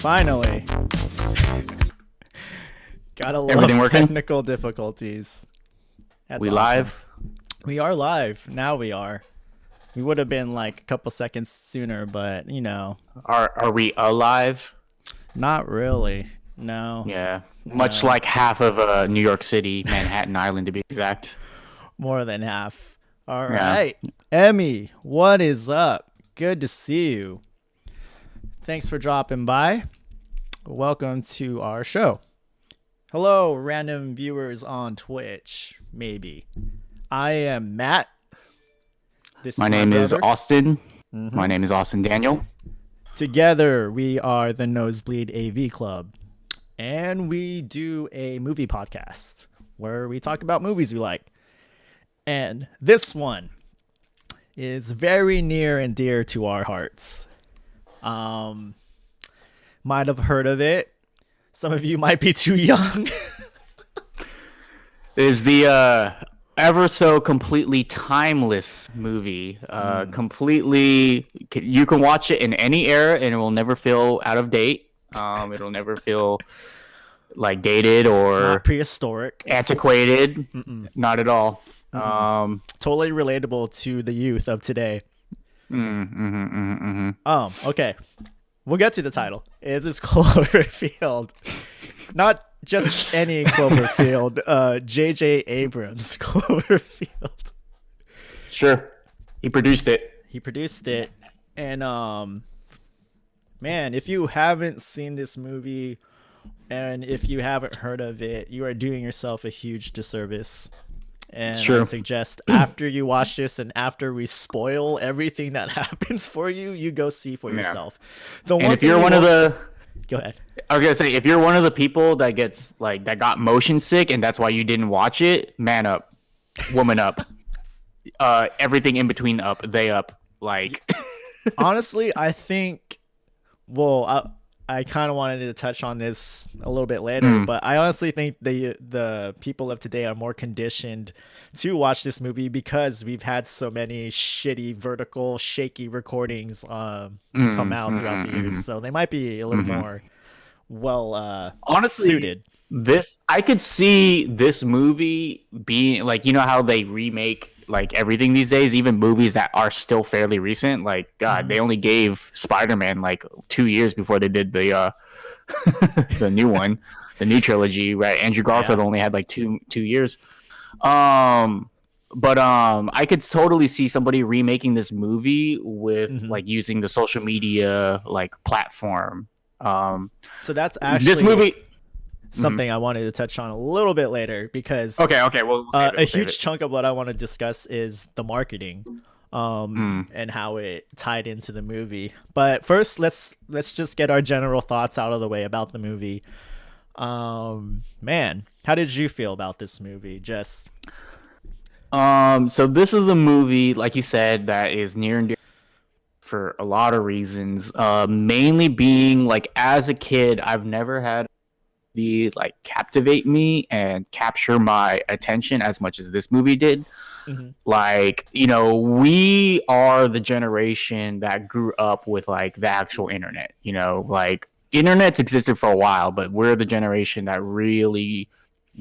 Finally. Gotta love Everything working? technical difficulties. That's We awesome. live? We are live. Now we are. We would have been like a couple seconds sooner, but you know, Are we alive? not really. No. Yeah. Much No. like half of New York City, Manhattan Island to be exact. More than half. All Yeah. right. Emmy, what is up? Good to see you. Thanks for dropping by. Welcome to our show. Hello, random viewers on Twitch, maybe. I am Matt. This My name is brother. Austin. Mhm. My name is Austin Daniel. Together, we are the Nosebleed AV Club, and we do a movie podcast where we talk about movies we like. And this one is very near and dear to our hearts. Might have heard of it. Some of you might be too young. Is the ever so completely timeless movie. Completely, you can watch it in any era and it will never feel out of date. It'll never feel like dated It's or not prehistoric. antiquated. Not at all. Totally relatable to the youth of today. Okay. We'll get to the title. It is Cloverfield. Not just any Cloverfield. J.J. Abrams' Cloverfield. Sure. He produced it. He produced it. And, man, if you haven't seen this movie and if you haven't heard of it, you are doing yourself a huge disservice. And I Sure. suggest after you watch this and after we spoil everything that happens for you, you go see for yourself. The And if you're one of the, Go ahead. I was gonna say, if you're one of the people that gets like that got motion sick and that's why you didn't watch it, man up, woman up, everything in between up, they up, like. Honestly, I think, well, I kind of wanted to touch on this a little bit later, but I honestly think the people of today are more conditioned to watch this movie because we've had so many shitty, vertical, shaky recordings come out throughout the years. So they might be a little more Honestly, suited. I could see this movie being like, you know how they remake like everything these days, even movies that are still fairly recent. Like, God, they only gave Spider-Man like 2 years before they did the the new one, the new trilogy, right? Andrew Garfield only had like two years. But I could totally see somebody remaking this movie with like using the social media like platform. So that's actually This movie. something I wanted to touch on a little bit later because Okay, we'll save it, a save huge it. chunk of what I want to discuss is the marketing and how it tied into the movie. But first, let's just get our general thoughts out of the way about the movie. Man, how did you feel about this movie? Just So this is a movie, like you said, that is near and dear for a lot of reasons. Mainly being like, as a kid, I've never had the like captivate me and capture my attention as much as this movie did. Like, you know, we are the generation that grew up with like the actual internet. You know, like internet's existed for a while, but we're the generation that really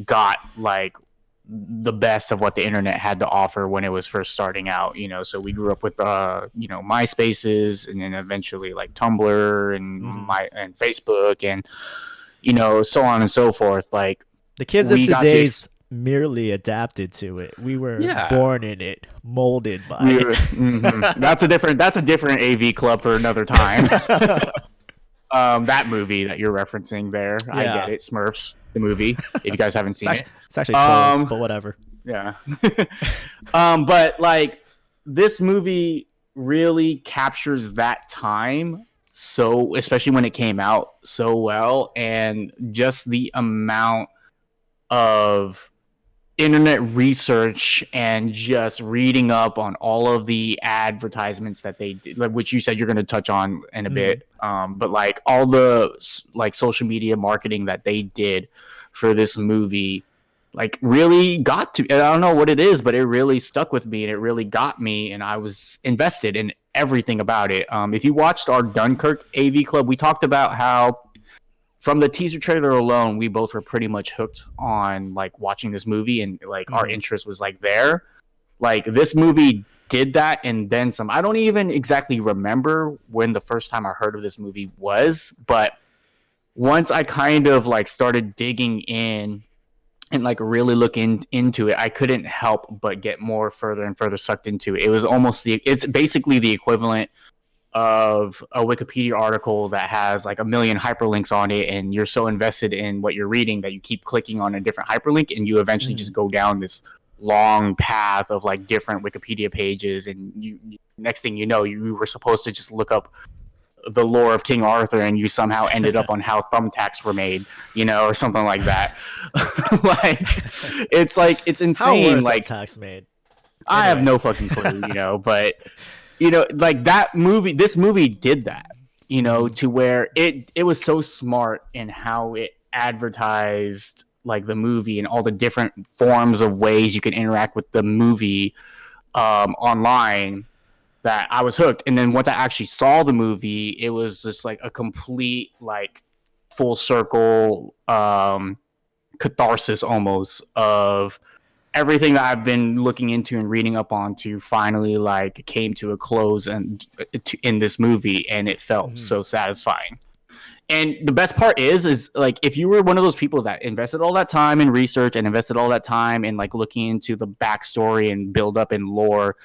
got like the best of what the internet had to offer when it was first starting out, you know. So we grew up with you know, MySpaces, and then eventually like Tumblr and Facebook, and you know, so on and so forth. Like, the kids of we got to today's merely adapted to it. We were born in it, molded by it. That's a different AV club for another time. That movie that you're referencing there, I get it, Smurfs, the movie, if you guys haven't seen it. It's actually trolls, but whatever. Yeah. But like, this movie really captures that time, so especially when it came out, so well, and just the amount of internet research and just reading up on all of the advertisements that they did, like, which you said you're going to touch on in a bit, but like all the like social media marketing that they did for this movie, like really got to, I don't know what it is, but it really stuck with me and it really got me, and I was invested in everything about it. If you watched our Dunkirk AV Club, we talked about how from the teaser trailer alone, we both were pretty much hooked on like watching this movie, and like our interest was like there. Like this movie did that and then some. I don't even exactly remember when the first time I heard of this movie was, but once I kind of like started digging in and like really looking into it, I couldn't help but get more further and further sucked into it. It was almost it's basically the equivalent of a Wikipedia article that has like a million hyperlinks on it, and you're so invested in what you're reading that you keep clicking on a different hyperlink, and you eventually just go down this long path of like different Wikipedia pages, and you next thing you know, you were supposed to just look up the lore of King Arthur, and you somehow ended up on how thumbtacks were made, you know, or something like that. Like it's insane. How were like thumbtacks made? I have no fucking clue, you know, but you know, like this movie did that, you know, to where it was so smart in how it advertised like the movie and all the different forms of ways you can interact with the movie online, that I was hooked. And then once I actually saw the movie, it was just like a complete like full circle catharsis almost of everything that I've been looking into and reading up on to finally like came to a close and in this movie, and it felt so satisfying. And the best part is like, if you were one of those people that invested all that time in research and invested all that time in like looking into the backstory and build up and lore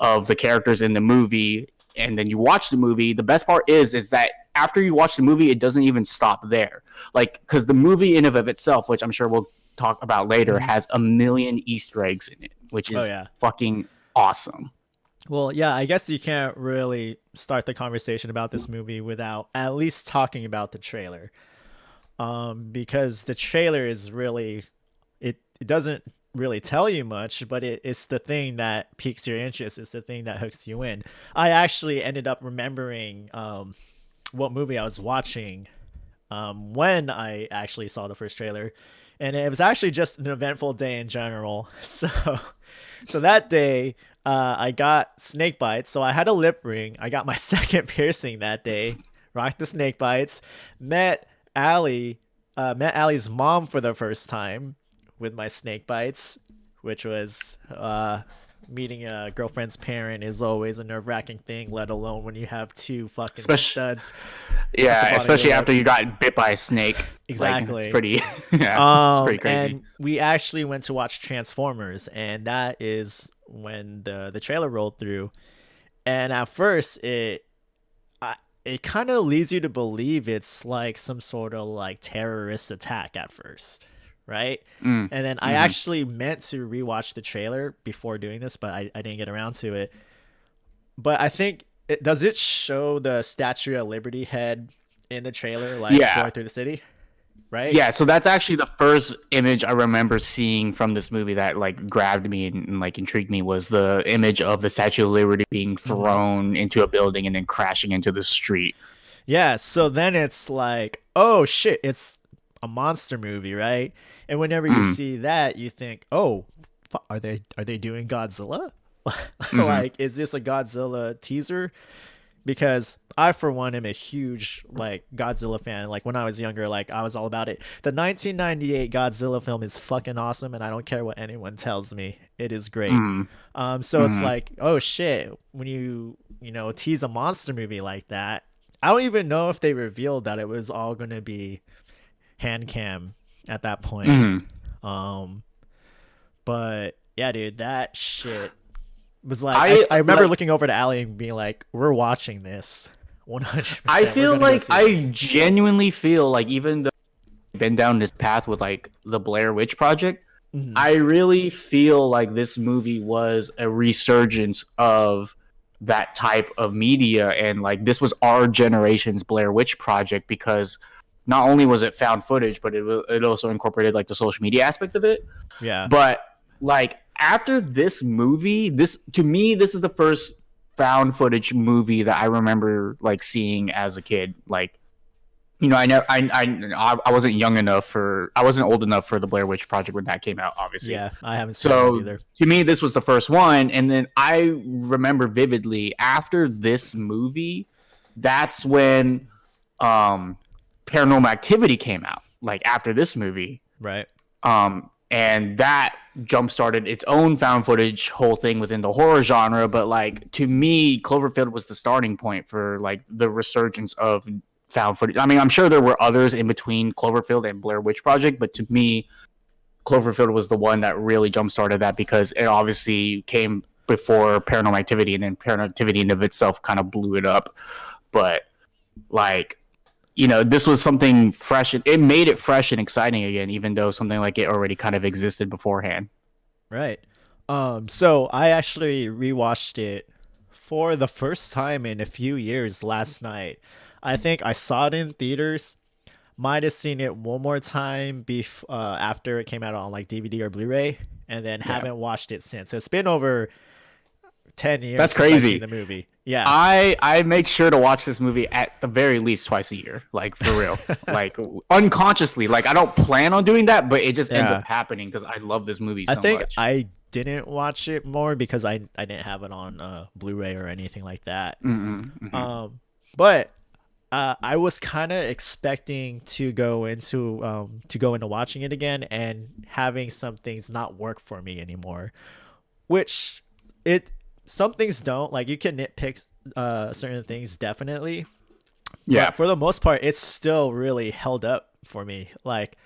of the characters in the movie, and then you watch the movie, the best part is that after you watch the movie, it doesn't even stop there. Like, because the movie in of itself, which I'm sure we'll talk about later, has a million Easter eggs in it, which is fucking awesome. Well, yeah, I guess you can't really start the conversation about this movie without at least talking about the trailer. Because the trailer is really, it doesn't really tell you much, but it's the thing that piques your interest. It's the thing that hooks you in. I actually ended up remembering what movie I was watching when I actually saw the first trailer. And it was actually just an eventful day in general. So that day, I got snake bites. So I had a lip ring. I got my second piercing that day. Rocked the snake bites. Met Allie's mom for the first time with my snake bites, which was meeting a girlfriend's parent is always a nerve-wracking thing, let alone when you have two fucking studs. Yeah, especially after you got bit by a snake. Exactly. Like, it's pretty it's pretty crazy. And we actually went to watch Transformers, and that is when the trailer rolled through. And at first it kind of leads you to believe it's like some sort of like terrorist attack at first, right? And then I actually meant to rewatch the trailer before doing this, but I didn't get around to it. But I think does it show the Statue of Liberty head in the trailer, like going through the city? Right? Yeah, so that's actually the first image I remember seeing from this movie that like grabbed me and like intrigued me, was the image of the Statue of Liberty being thrown into a building and then crashing into the street. Yeah, so then it's like, oh shit, it's a monster movie, right? And whenever you see that, you think, oh, are they doing Godzilla? Like, is this a Godzilla teaser? Because I, for one, am a huge like Godzilla fan. Like when I was younger, like I was all about it. The 1998 Godzilla film is fucking awesome, and I don't care what anyone tells me. It is great. So it's like, oh shit, when you tease a monster movie like that, I don't even know if they revealed that it was all gonna be hand cam at that point. But yeah, dude, that shit was like, I remember looking over to Allie and being like, we're watching this 100%. I feel like genuinely feel like, even though I've been down this path with like the Blair Witch Project, I really feel like this movie was a resurgence of that type of media, and like this was our generation's Blair Witch Project, because not only was it found footage, but it also incorporated like the social media aspect of it. Yeah. But like after this movie, this is the first found footage movie that I remember like seeing as a kid. Like, you know, I wasn't I wasn't old enough for the Blair Witch Project when that came out, obviously. Yeah, I haven't seen it either. To me, this was the first one, and then I remember vividly after this movie, that's when Paranormal Activity came out, like after this movie. Right. And that jump started its own found footage whole thing within the horror genre. But like to me, Cloverfield was the starting point for like the resurgence of found footage. I mean, I'm sure there were others in between Cloverfield and Blair Witch Project, but to me, Cloverfield was the one that really jump started that because it obviously came before Paranormal Activity, and then Paranormal Activity in of itself kind of blew it up. But like, you know, this was something fresh. It made it fresh and exciting again, even though something like it already kind of existed beforehand. Right. So I actually rewatched it for the first time in a few years last night. I think I saw it in theaters. Might have seen it one more time after it came out on like DVD or Blu-ray, and then Yeah. haven't watched it since. It's been over 10 years That's since I've crazy. seen the movie. Yeah. I make sure to watch this movie at the very least twice a year, like for real, like unconsciously. Like I don't plan on doing that, but it just ends Yeah. up happening because I love this movie I so think much. I didn't watch it more because I didn't have it on Blu-ray or anything like that. But I was kind of expecting to go into watching it again and having some things not work for me anymore, which it some things don't. Like you can nitpick certain things definitely, Yeah. but for the most part, it's still really held up for me. Like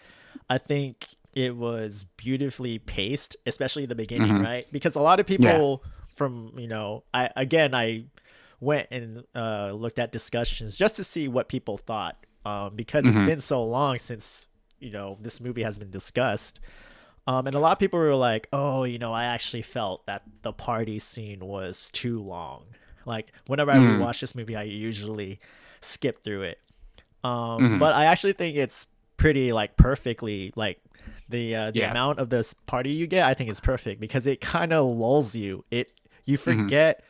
I think it was beautifully paced, especially the beginning, right? Because a lot of Yeah. people from I went and looked at discussions just to see what people thought, because it's been so long since this movie has been discussed. And a lot of people were like, "Oh, I actually felt that the party scene was too long." Like whenever I rewatch this movie, I usually skip through it. But I actually think it's pretty like perfectly like the Yeah. amount of this party you get. I think is perfect because it kind of lulls you. You forget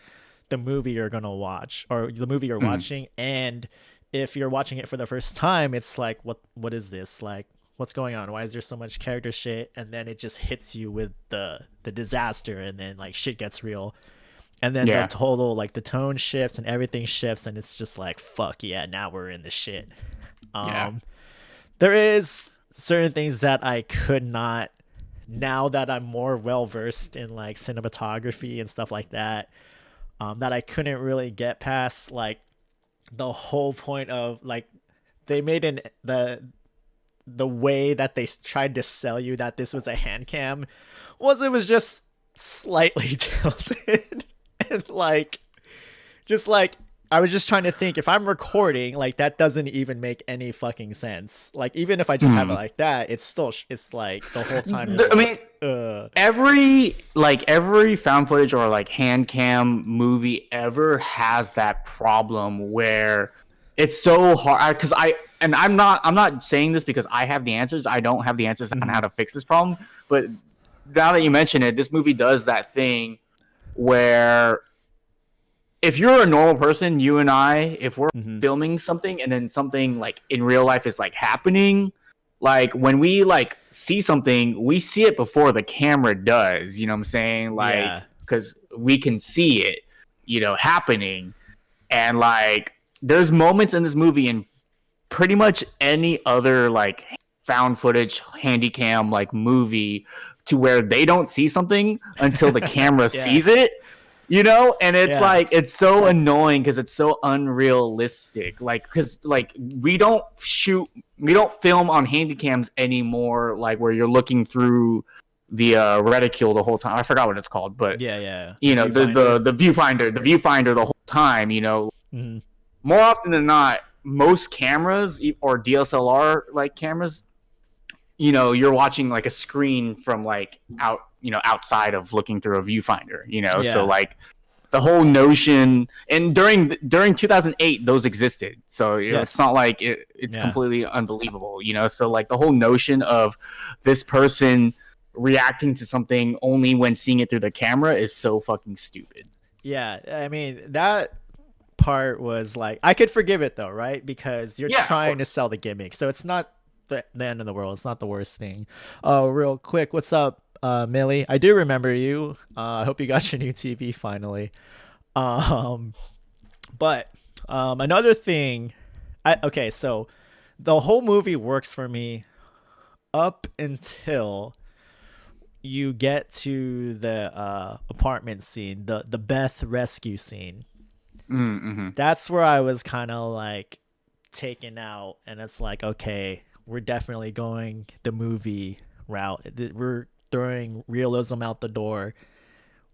the movie you're gonna watch or the movie you're watching, and if you're watching it for the first time, it's like, what is this? Like, what's going on? Why is there so much character shit? And then it just hits you with the disaster, and then like shit gets real, and then Yeah. the total like the tone shifts and everything shifts, and it's just like, fuck yeah, now we're in the shit. Yeah. There is certain things that I could not, now that I'm more well versed in like cinematography and stuff like that, that I couldn't really get past. Like the whole point of like they made the way that they tried to sell you that this was a hand cam it was just slightly tilted, and like just like I was just trying to think, if I'm recording, like that doesn't even make any fucking sense. Like even if I just have it like that, it's still it's like the whole time. I mean, every found footage or like hand cam movie ever has that problem where it's so hard because I'm not saying this because I have the answers. I don't have the answers on how to fix this problem. But now that you mention it, this movie does that thing where if you're a normal person, you and I, if we're filming something and then something like in real life is like happening, like when we like see something, we see it before the camera does, you know what I'm saying? Like, because we can see it, happening. And like, there's moments in this movie and pretty much any other like found footage, handy cam like movie to where they don't see something until the camera sees it. And it's like, it's so annoying because it's so unrealistic. Like, because like we don't film on handy cams anymore, like where you're looking through the reticule the whole time. I forgot what it's called, but the viewfinder the whole time. More often than not, most cameras or DSLR like cameras, you're watching like a screen from like outside of looking through a viewfinder, so like the whole notion, and during 2008 those existed, so it's not like it's completely unbelievable, so like the whole notion of this person reacting to something only when seeing it through the camera is so fucking stupid. I mean, that part was like, I could forgive it though, right? Because you're trying to sell the gimmick, so it's not the end of the world. It's not the worst thing. Oh, real quick, what's up, Millie? I do remember you. I hope you got your new TV finally. But another thing, so the whole movie works for me up until you get to the apartment scene, the Beth rescue scene. Mm-hmm. That's where I was kind of like taken out, and it's like, okay, we're definitely going the movie route. We're throwing realism out the door.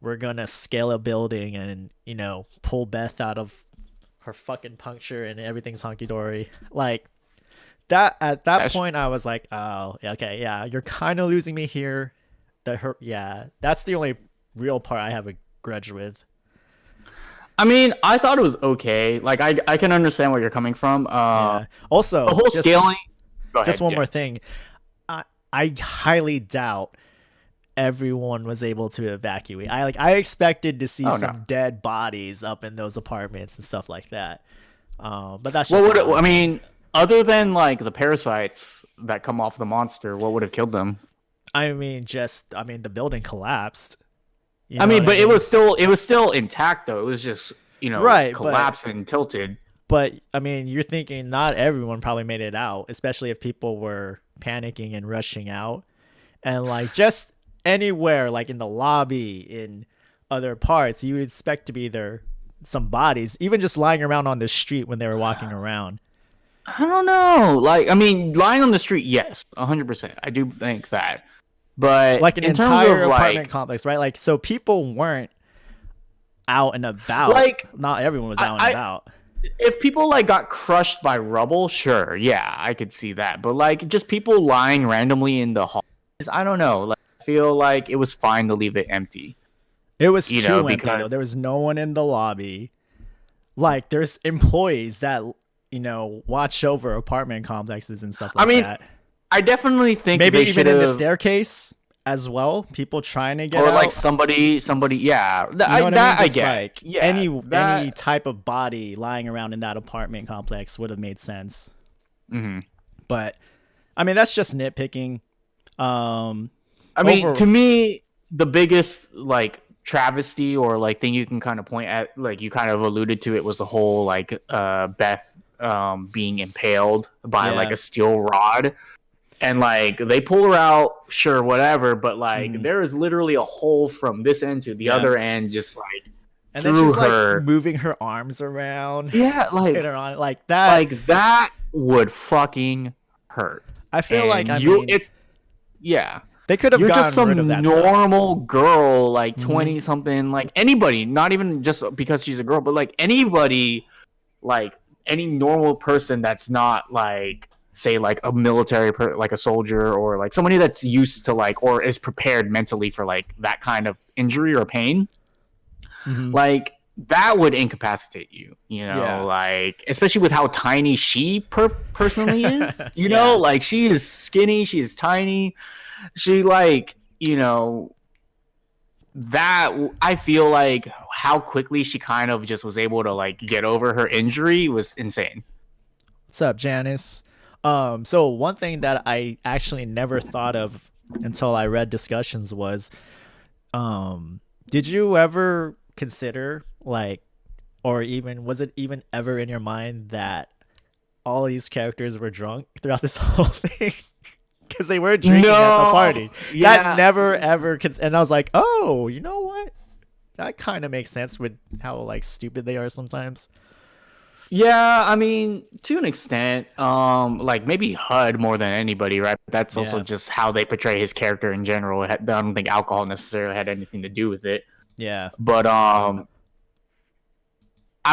We're gonna scale a building and pull Beth out of her fucking puncture and everything's hunky dory. Like that at that point, I was like, oh, okay, yeah, you're kind of losing me here. Yeah, that's the only real part I have a grudge with. I mean, I thought it was okay. Like, I can understand where you're coming from. Yeah. Also, The whole scaling. Go just ahead, one yeah. more thing. I highly doubt everyone was able to evacuate. I expected to see some dead bodies up in those apartments and stuff like that. But that's just I mean, other than like the parasites that come off the monster, what would have killed them? I mean, the building collapsed. I mean, but it was still intact though. It was just right, collapsed and tilted. But I mean, you're thinking not everyone probably made it out, especially if people were panicking and rushing out, and like just anywhere, like in the lobby, in other parts, you would expect to be there some bodies, even just lying around on the street when they were walking around. I don't know. Like, I mean, lying on the street, yes, 100%. I do think that. But like an in entire terms of apartment complex, right? Like, so people weren't out and about. Like, not everyone was out and about. If people like got crushed by rubble, sure, yeah, I could see that. But like, just people lying randomly in the halls, I don't know. Like, I feel like it was fine to leave it empty. It was too empty though. There was no one in the lobby. Like, there's employees that watch over apartment complexes and stuff like that. I definitely think maybe even in the staircase as well. People trying to get out, or like somebody, yeah. I get. Like, yeah, any type of body lying around in that apartment complex would have made sense. Mm-hmm. But I mean, that's just nitpicking. I mean, to me, the biggest like travesty or like thing you can kind of point at, like you kind of alluded to it, was the whole like Beth being impaled by like a steel rod. And like they pull her out, sure, whatever, but like there is literally a hole from this end to the other end, just like and then she's like moving her arms around. Yeah, like hit her on it like that. Like that would fucking hurt. I feel like they could have gotten just some rid of that normal girl, like 20 something, like anybody, not even just because she's a girl, but like anybody, like any normal person that's not like, say like a military like a soldier or like somebody that's used to like or is prepared mentally for like that kind of injury or pain, like that would incapacitate you, like especially with how tiny she personally is, like she is skinny, she is tiny, she like that I feel like how quickly she kind of just was able to like get over her injury was insane. What's up, Janice? So one thing that I actually never thought of until I read discussions was, did you ever consider like, or even was it even ever in your mind that all these characters were drunk throughout this whole thing? Because they were drinking at the party. Yeah. That never ever. And I was like, oh, you know what? That kind of makes sense with how like stupid they are sometimes. Yeah, I mean, to an extent, like maybe HUD more than anybody, right? But that's also just how they portray his character in general. I don't think alcohol necessarily had anything to do with it. Yeah. But I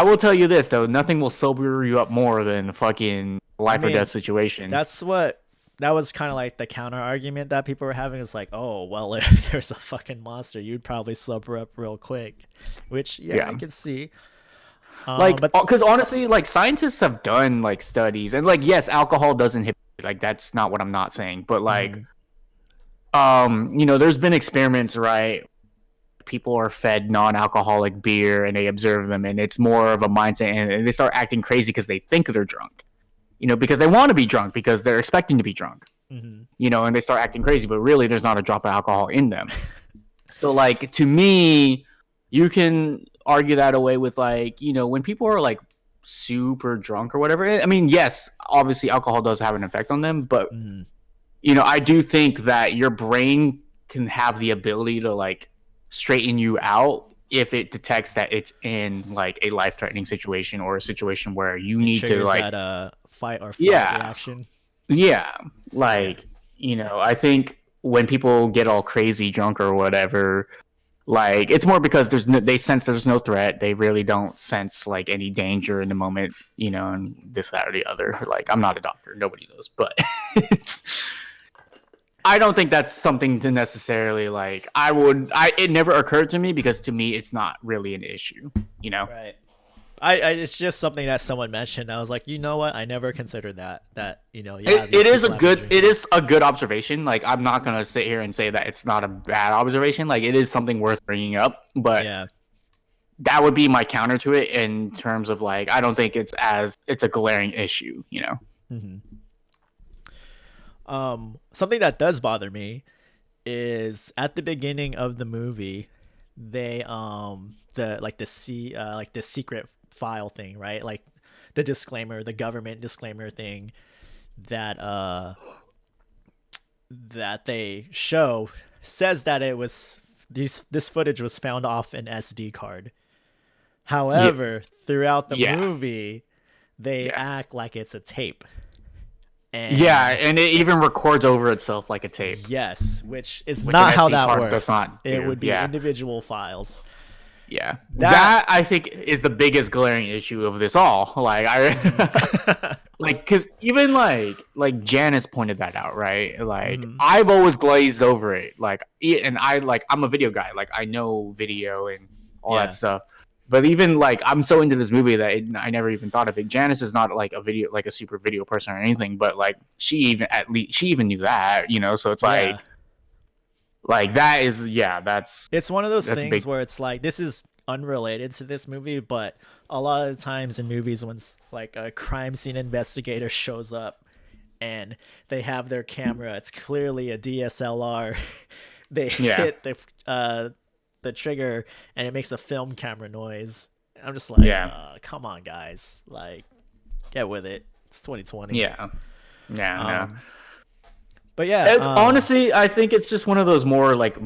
will tell you this though, nothing will sober you up more than a fucking life or death situation. That was kind of like the counter argument that people were having. It's like, oh, well, if there's a fucking monster, you'd probably sober up real quick, which I can see. Like, because honestly, like scientists have done like studies, and like yes, alcohol does inhibit. Like that's not what I'm not saying, but like, there's been experiments, right? People are fed non-alcoholic beer, and they observe them, and it's more of a mindset, and they start acting crazy because they think they're drunk, because they want to be drunk because they're expecting to be drunk, and they start acting crazy, but really there's not a drop of alcohol in them. So like to me, you can argue that away with like when people are like super drunk or whatever. I mean, yes, obviously alcohol does have an effect on them, but Mm-hmm. I do think that your brain can have the ability to like straighten you out if it detects that it's in like a life-threatening situation or a situation where you It need to triggers like, that fight or flight yeah, reaction. yeah, Yeah. like, I think when people get all crazy drunk or whatever, like it's more because they sense there's no threat. They really don't sense like any danger in the moment, and this, that, or the other. Like, I'm not a doctor, nobody knows, but I don't think that's something to necessarily like. It never occurred to me because to me it's not really an issue, you know. Right. I it's just something that someone mentioned. I was like, you know what? I never considered that. Yeah, It these is a people have been good it drinking. is a good observation. Like, I'm not gonna sit here and say that it's not a bad observation. Like, it is something worth bringing up, but Yeah. that would be my counter to it in terms of like, I don't think it's a glaring issue. Hmm. Something that does bother me is at the beginning of the movie, they the secret file thing, right? Like the disclaimer, the government disclaimer thing that that they show says that it was this footage was found off an SD card. Yeah, However, throughout the yeah, movie, they yeah, act like it's a tape. yeah, And and it even records over itself like a tape, yes, which is which an not how SD that card does works. not It do. would be Yeah, individual files. yeah, That that I think is the biggest glaring issue of this all. Like, mhm. like, because even like Janice pointed that out, right? Like, Mhm. I've always glazed over it. Like, and I'm a video guy. Like, I know video and all that Yeah. stuff. But even like, I'm so into this movie that I never even thought of it. Janice is not like a super video person or anything, but like, she even knew that. So it's Yeah. like that is, yeah, that's It's one of those that's a things big. where it's like this is unrelated to this movie, but a lot of the times in movies when like a crime scene investigator shows up and they have their camera, it's clearly a DSLR. They Yeah, hit the trigger and it makes a film camera noise. I'm just like, yeah, come on, guys, like get with it. It's 2020. yeah, yeah. No. Um, but yeah, It's honestly, I think it's just one of those more like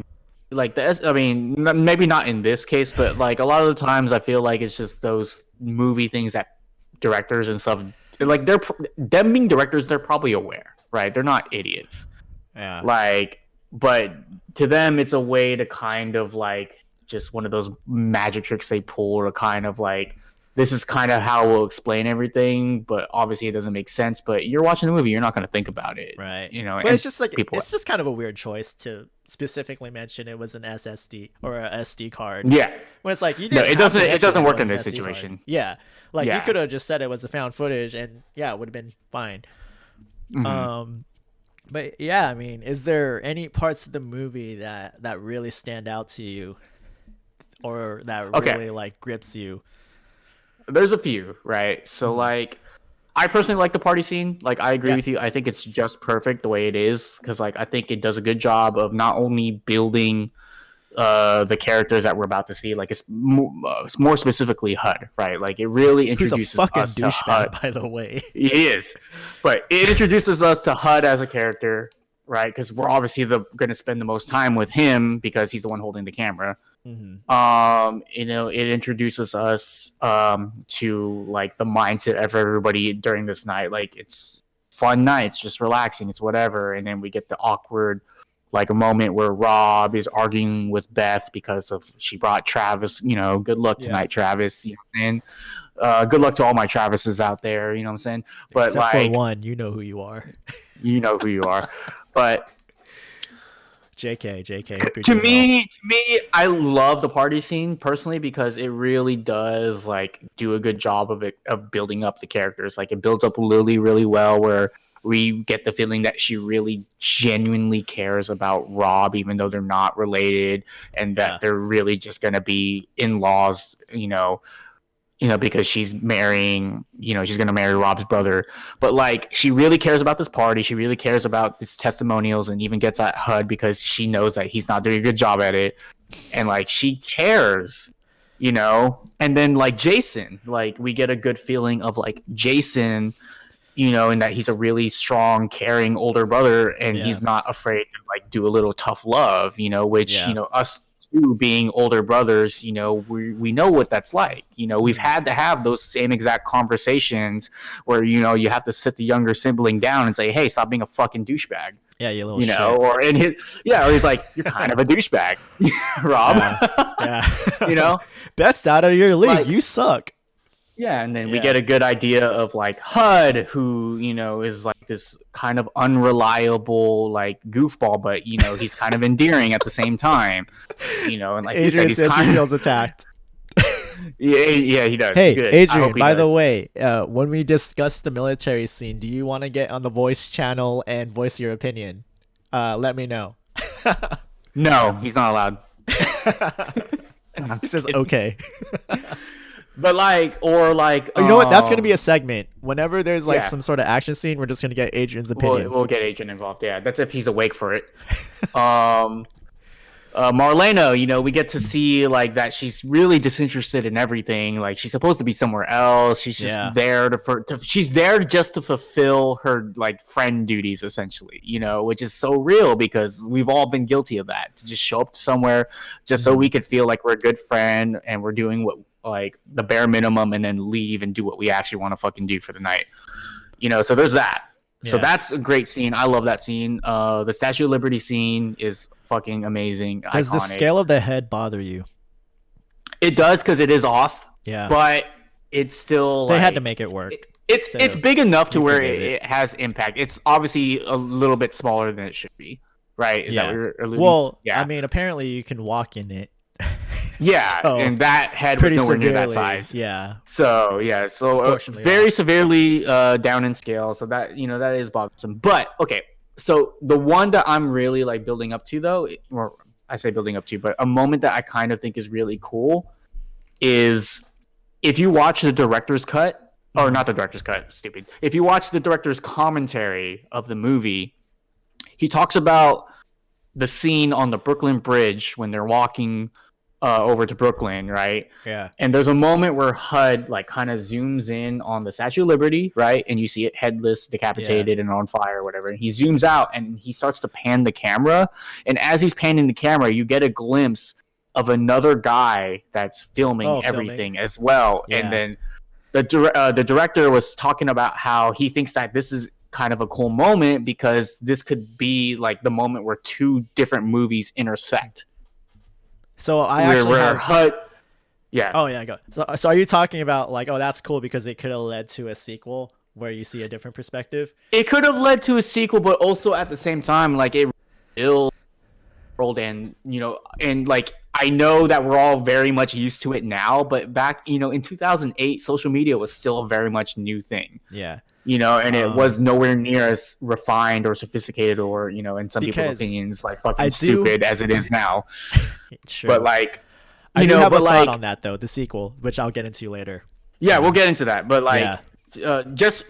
I mean, maybe not in this case, but like a lot of the times, I feel like it's just those movie things that directors and stuff, like, them being directors, they're probably aware, right? They're not idiots, yeah, like, but to them, it's a way to kind of like just one of those magic tricks they pull to kind of like, this is kind of how we'll explain everything, but obviously it doesn't make sense. But you're watching the movie, you're not going to think about it, right. But and it's just like people, it's just kind of a weird choice to specifically mention it was an SSD or a SD card yeah. when it's like you No, didn't have to it mention doesn't it work was in an this SD card. situation. Yeah, like you Yeah. could have just said it was a found footage and yeah, it would have been fine. Hmm. Um, but yeah, I mean, is there any parts of the movie that really stand out to you or that Okay. really like grips you? There's a few, right? So Mhm. like, I personally like the party scene. Like, I agree Yeah, with you. I think it's just perfect the way it is, because like, I think it does a good job of not only building the characters that we're about to see. Like, it's more specifically HUD, right? Like, it really who's a introduces fucking us to HUD. douchebag, by the way. It is, but it introduces us to HUD as a character, right? Because we're obviously going to spend the most time with him because he's the one holding the camera. Hmm. It introduces us to like the mindset of everybody during this night. Like, it's fun nights, just relaxing, it's whatever. And then we get the awkward like a moment where Rob is arguing with Beth because of she brought Travis. Good luck Yeah, tonight, Travis. And good luck to all my Travises out there. You know what I'm saying? But except for like, one, you know who you are. you know who you are. But JK, JK, hope you're to doing well. me, I love the party scene personally because it really does like do a good job of building up the characters. Like, it builds up Lily really well, where we get the feeling that she really genuinely cares about Rob, even though they're not related, and that Yeah, they're really just gonna be in-laws. Because she's marrying, she's going to marry Rob's brother. But like, she really cares about this party. She really cares about these testimonials and even gets at HUD because she knows that he's not doing a good job at it. And like, she cares. you know. And then like Jason, like we get a good feeling of like Jason, you know, and that he's a really strong, caring older brother, and Yeah. he's not afraid to like do a little tough love, you know, which, you Yeah. know, us two being older brothers, you know, we know what that's like. You know, we've had to have those same exact conversations where, you know, you have to sit the younger sibling down and say, hey, stop being a fucking douchebag. Yeah, you little You know, shit. or in his, yeah, or he's like, you're kind of a douchebag, Rob. Yeah. Yeah. You know, That's out of your league. like, You suck. yeah, and then we Yeah. get a good idea of like HUD, who, you know, is like this kind of unreliable like goofball, but you know he's kind of endearing at the same time, you know, and like you said, Adrian he's says he kind feels of attacked. yeah, he does. Hey, Good. I Adrian, hope he by the does. way, when we discuss the military scene, do you want to get on the voice channel and voice your opinion? Let me know. No, he's not allowed. He says okay. But like, or like, Oh, you know what? That's gonna be a segment. Whenever there's like yeah. some sort of action scene, we're just gonna get Adrian's opinion. We'll get Agent involved. Yeah, that's if he's awake for it. Marlena, you know, we get to see like that she's really disinterested in everything. Like she's supposed to be somewhere else. She's just there she's there just to fulfill her like friend duties, essentially. You know, which is so real because we've all been guilty of that. To just show up to somewhere just so we could feel like we're a good friend and we're doing what like the bare minimum, and then leave and do what we actually want to fucking do for the night. You know, so there's that. So that's a great scene. I love that scene. The Statue of Liberty scene is fucking amazing. Does iconic. the scale of the head bother you? It does because it is off. Yeah, but it's still they like, had to make it work. It's big enough to where forgave it has impact. It's obviously a little bit smaller than it should be, right? Is that what you're alluding? Well, yeah. I mean, apparently you can walk in it. Yeah, So, and that head was pretty nowhere severely, near that size. Yeah. So yeah, so very severely down in scale. So that, you know, that is bothersome. But okay, so the one that I'm really like building up to though, or I say building up to, but a moment that I kind of think is really cool is if you watch the director's cut, or not the director's cut, stupid. If you watch the director's commentary of the movie, he talks about the scene on the Brooklyn Bridge when they're walking over to Brooklyn, right? Yeah. And there's a moment where HUD like kind of zooms in on the Statue of Liberty, right? And you see it headless, decapitated, and on fire or whatever. And he zooms out and he starts to pan the camera. And as he's panning the camera, you get a glimpse of another guy that's filming everything as well. Yeah. And then the director was talking about how he thinks that this is kind of a cool moment because this could be like the moment where two different movies intersect. So I actually have HUD. Yeah. Oh yeah, go. So are you talking about like, oh, that's cool because it could have led to a sequel where you see a different perspective? It could have led to a sequel, but also at the same time, like it built world, and you know, and like I know that we're all very much used to it now, but back, you know, in 2008, social media was still a very much new thing. Yeah. You know, and it was nowhere near as refined or sophisticated, or, you know, in some people's opinions, like fucking stupid as it is now. True. But like, I do have a thought on that though, the sequel, which I'll get into later. Yeah, we'll get into that. But like, just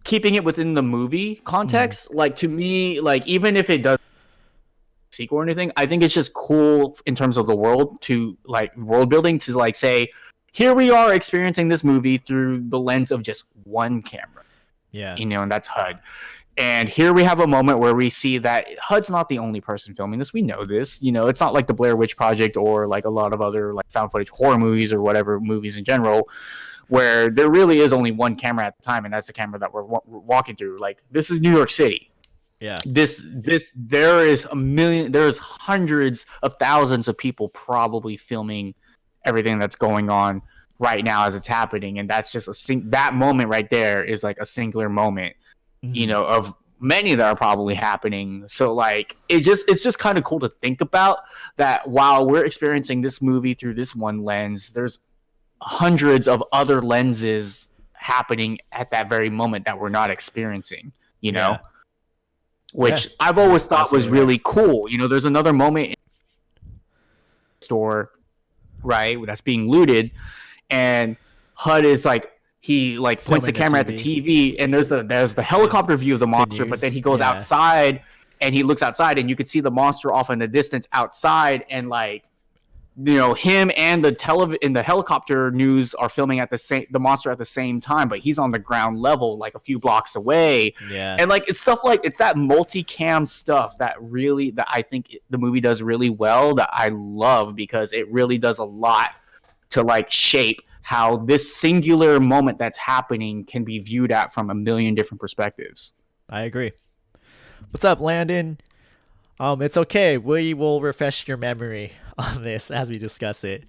keeping it within the movie context, like to me, like even if it does sequel or anything, I think it's just cool in terms of the world to like world building to like say, here we are experiencing this movie through the lens of just one camera. Yeah. You know, and that's HUD. And here we have a moment where we see that HUD's not the only person filming this. We know this. You know, it's not like the Blair Witch Project or like a lot of other like found footage horror movies or whatever movies in general, where there really is only one camera at the time, and that's the camera that we're walking through. Like, this is New York City. Yeah. There's hundreds of thousands of people probably filming everything that's going on right now as it's happening, and that's just that moment right there is like a singular moment, you know, of many that are probably happening. So like it's just kind of cool to think about that while we're experiencing this movie through this one lens, there's hundreds of other lenses happening at that very moment that we're not experiencing, you know, which I've always thought was really cool. You know, there's another moment in the store, right, that's being looted, and HUD is like, he like points the camera at the TV, and there's the helicopter view of the monster, but then he goes outside and he looks outside, and you can see the monster off in the distance outside, and like him and the helicopter news are filming at the monster at the same time, but he's on the ground level, like a few blocks away. Yeah. And like, it's stuff like, it's that multicam stuff that I think the movie does really well, that I love, because it really does a lot to like shape how this singular moment that's happening can be viewed at from a million different perspectives. I agree. What's up, Landon? It's okay. We will refresh your memory on this as we discuss it.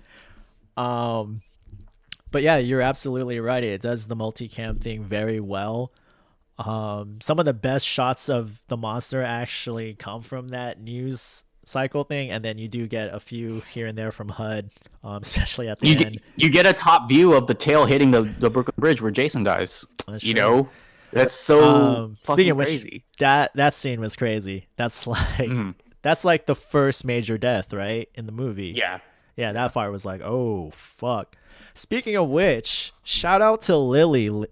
Um, but yeah, you're absolutely right. It does the multicam thing very well. Some of the best shots of the monster actually come from that news cycle thing, and then you do get a few here and there from HUD, especially at the end. You get a top view of the tail hitting the Brooklyn Bridge where Jason dies. That's so speaking of crazy. Which, that scene was crazy. That's like that's like the first major death, right, in the movie. Yeah, that part was like, oh fuck. Speaking of which, shout out to Lily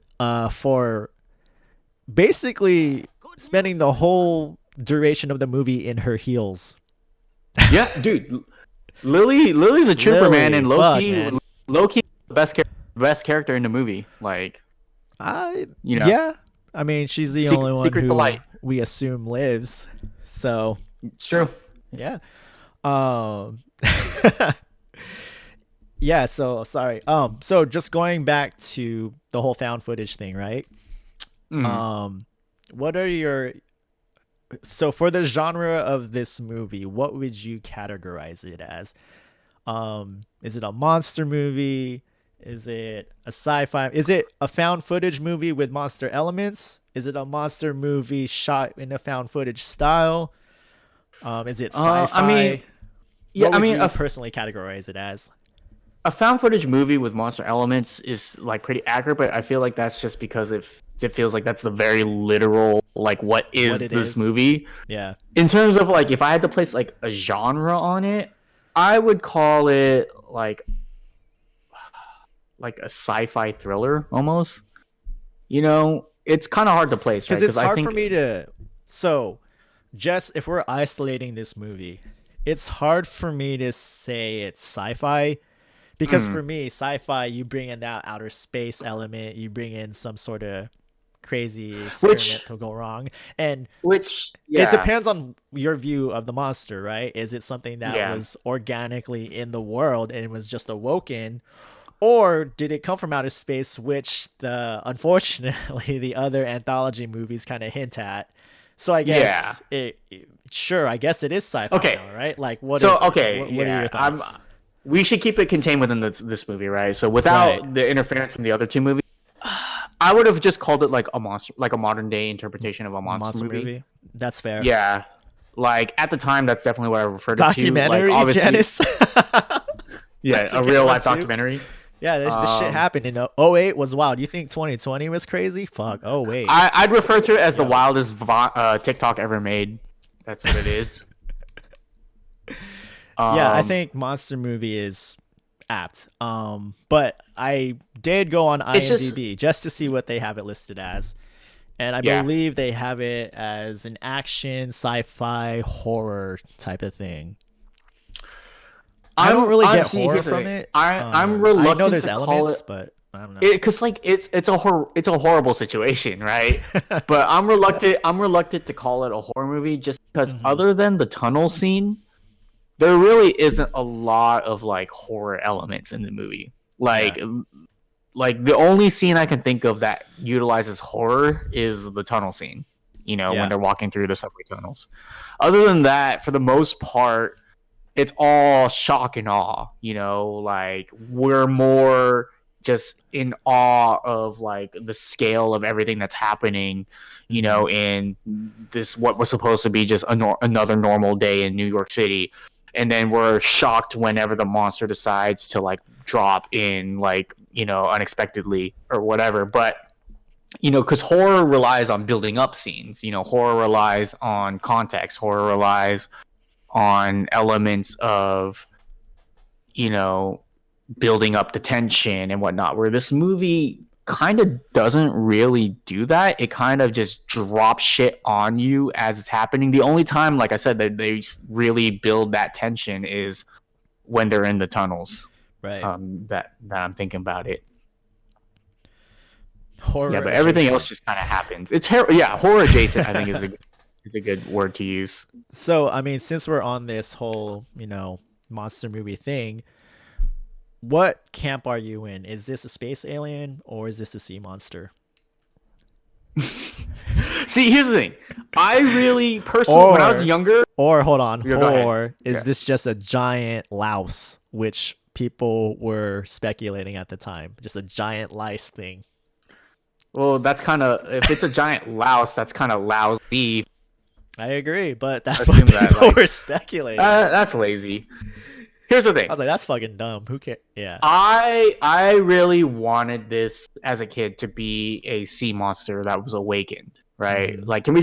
for basically spending the whole duration of the movie in her heels. Yeah, dude. Lily's a trooper, man, and low key the best character in the movie. Like, yeah. I mean, she's the only one who we assume lives. So it's true. Yeah. Yeah, so sorry. So just going back to the whole found footage thing, right? What are your for the genre of this movie, what would you categorize it as? Is it a monster movie? Is it a sci-fi? Is it a found footage movie with monster elements? Is it a monster movie shot in a found footage style? Is it sci-fi? What would you personally categorize it as? A found footage movie with monster elements is like pretty accurate, but I feel like that's just because it feels like that's the very literal, like, what is this movie? Yeah. In terms of like, if I had to place like a genre on it, I would call it like a sci-fi thriller almost. It's kind of hard to place, right? Because it's hard for me to. So, just if we're isolating this movie, it's hard for me to say it's sci-fi. Because for me, sci-fi, you bring in that outer space element, you bring in some sort of crazy experiment to go wrong, and it depends on your view of the monster, right? Is it something that was organically in the world and it was just awoken, or did it come from outer space, which unfortunately the other anthology movies kind of hint at? So I guess I guess it is sci-fi now, right? Like, what are your thoughts? We should keep it contained within this movie, right? So without the interference from the other two movies, I would have just called it like a monster, like a modern day interpretation of a monster movie. That's fair. Yeah, like at the time, that's definitely what I referred to. Documentary, like, obviously, Janice. Yeah, a real life documentary. Yeah, this shit happened in 2008 was wild. You think 2020 was crazy? Fuck. Oh wait. I'd refer to it as the wildest TikTok ever made. That's what it is. Yeah, I think monster movie is apt. But I did go on IMDb just to see what they have it listed as. And I believe they have it as an action, sci-fi, horror type of thing. I don't really get horror from it. I'm reluctant. I know there's to elements, call but I don't know. Because like it's a horrible situation, right? But I'm reluctant to call it a horror movie just because other than the tunnel scene, there really isn't a lot of like horror elements in the movie. Like the only scene I can think of that utilizes horror is the tunnel scene. When they're walking through the subway tunnels. Other than that, for the most part, it's all shock and awe. Like we're more just in awe of like the scale of everything that's happening. In this what was supposed to be just another normal day in New York City. And then we're shocked whenever the monster decides to like drop in, like, unexpectedly or whatever. But, because horror relies on building up scenes, horror relies on context, horror relies on elements of, building up the tension and whatnot, where this movie kind of doesn't really do that. It kind of just drops shit on you as it's happening. The only time, like I said, that they really build that tension is when they're in the tunnels. Right. That I'm thinking about it. Horror Yeah, but everything adjacent. else just kind of happens. It's yeah, horror adjacent. I think is a good word to use. So, I mean, since we're on this whole, monster movie thing, what camp are you in? Is this a space alien or is this a sea monster? See, here's the thing. I really personally, when I was Or, younger, or hold on, yeah, go ahead. or is Yeah. this just a giant louse, which people were speculating at the time? Just a giant lice thing. Well, that's kind of if it's a giant louse, that's kind of lousy. I agree, but that's what Assume that people like were speculating. that's lazy. Here's the thing. I was like, that's fucking dumb. Who cares? Yeah. I really wanted this as a kid to be a sea monster that was awakened, right? Mhm. Like, can we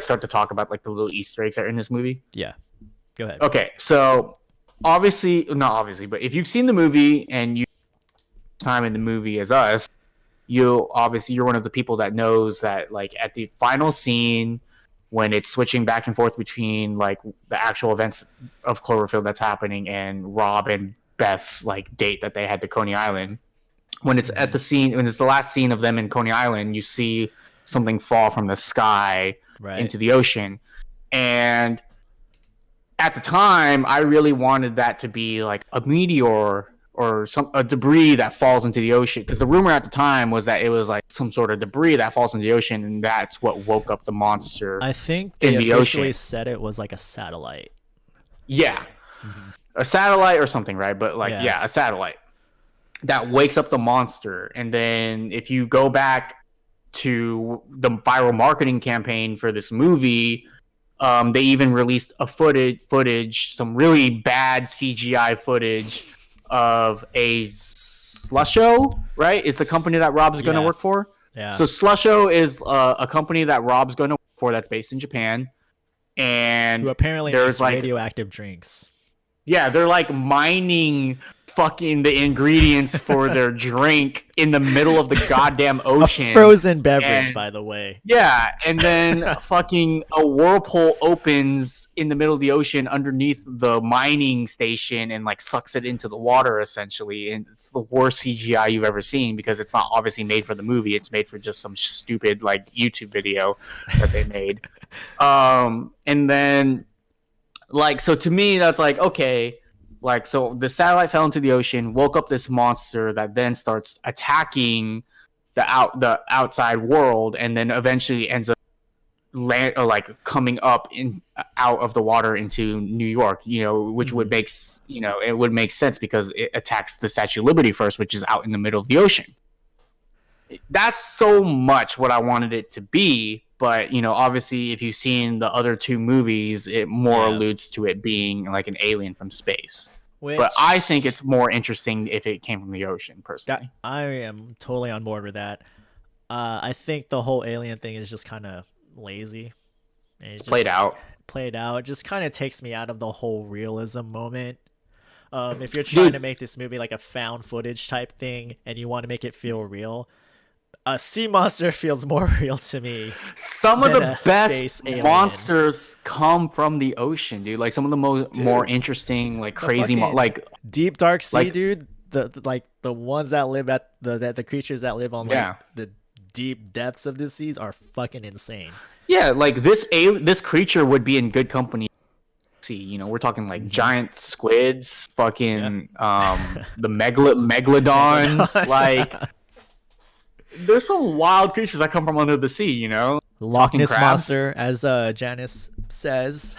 start to talk about like the little Easter eggs that are in this movie? Yeah. Go ahead. Okay, so obviously, not obviously, but if you've seen the movie and you time in the movie as us, you're one of the people that knows that like at the final scene when it's switching back and forth between like the actual events of Cloverfield that's happening and Rob and Beth's like date that they had to Coney Island. When it's at the scene, when it's the last scene of them in Coney Island, you see something fall from the sky Right. into the ocean. And at the time, I really wanted that to be like a meteor or a debris that falls into the ocean, because the rumor at the time was that it was like some sort of debris that falls into the ocean, and that's what woke up the monster I think they in the officially ocean. said it was like a satellite. Yeah, a satellite or something, right? But like, yeah, a satellite that wakes up the monster. And then if you go back to the viral marketing campaign for this movie, they even released a footage, some really bad CGI footage of a Slusho, right? Is the company that Rob's going to work for. Yeah. So Slusho is a company that Rob's going to work for that's based in Japan. And who apparently there's makes like radioactive drinks. Yeah, they're like mining fucking the ingredients for their drink in the middle of the goddamn ocean. A frozen beverage, by the way. Yeah, and then fucking a whirlpool opens in the middle of the ocean underneath the mining station and like sucks it into the water essentially. And it's the worst CGI you've ever seen because it's not obviously made for the movie. It's made for just some stupid like YouTube video that they made. And then like, so to me, that's like, okay, like, so the satellite fell into the ocean, woke up this monster that then starts attacking the outside world, and then eventually ends up coming up out of the water into New York, which would make, it would make sense because it attacks the Statue of Liberty first, which is out in the middle of the ocean. That's so much what I wanted it to be. But, obviously, if you've seen the other two movies, it more alludes to it being like an alien from space. But I think it's more interesting if it came from the ocean, personally. I am totally on board with that. I think the whole alien thing is just kind of lazy. It's played out. It just kind of takes me out of the whole realism moment. If you're trying to make this movie like a found footage type thing and you want to make it feel real, a sea monster feels more real to me. Some of the best monsters come from the ocean, dude. Like some of the more interesting, like crazy, like deep dark sea, dude. The ones that live at the creatures that live on the deep depths of the seas are fucking insane. Yeah, like this creature would be in good company. See, we're talking like giant squids, fucking the megalodons, like. There's some wild creatures that come from under the sea, Loch Ness monster, as Janice says.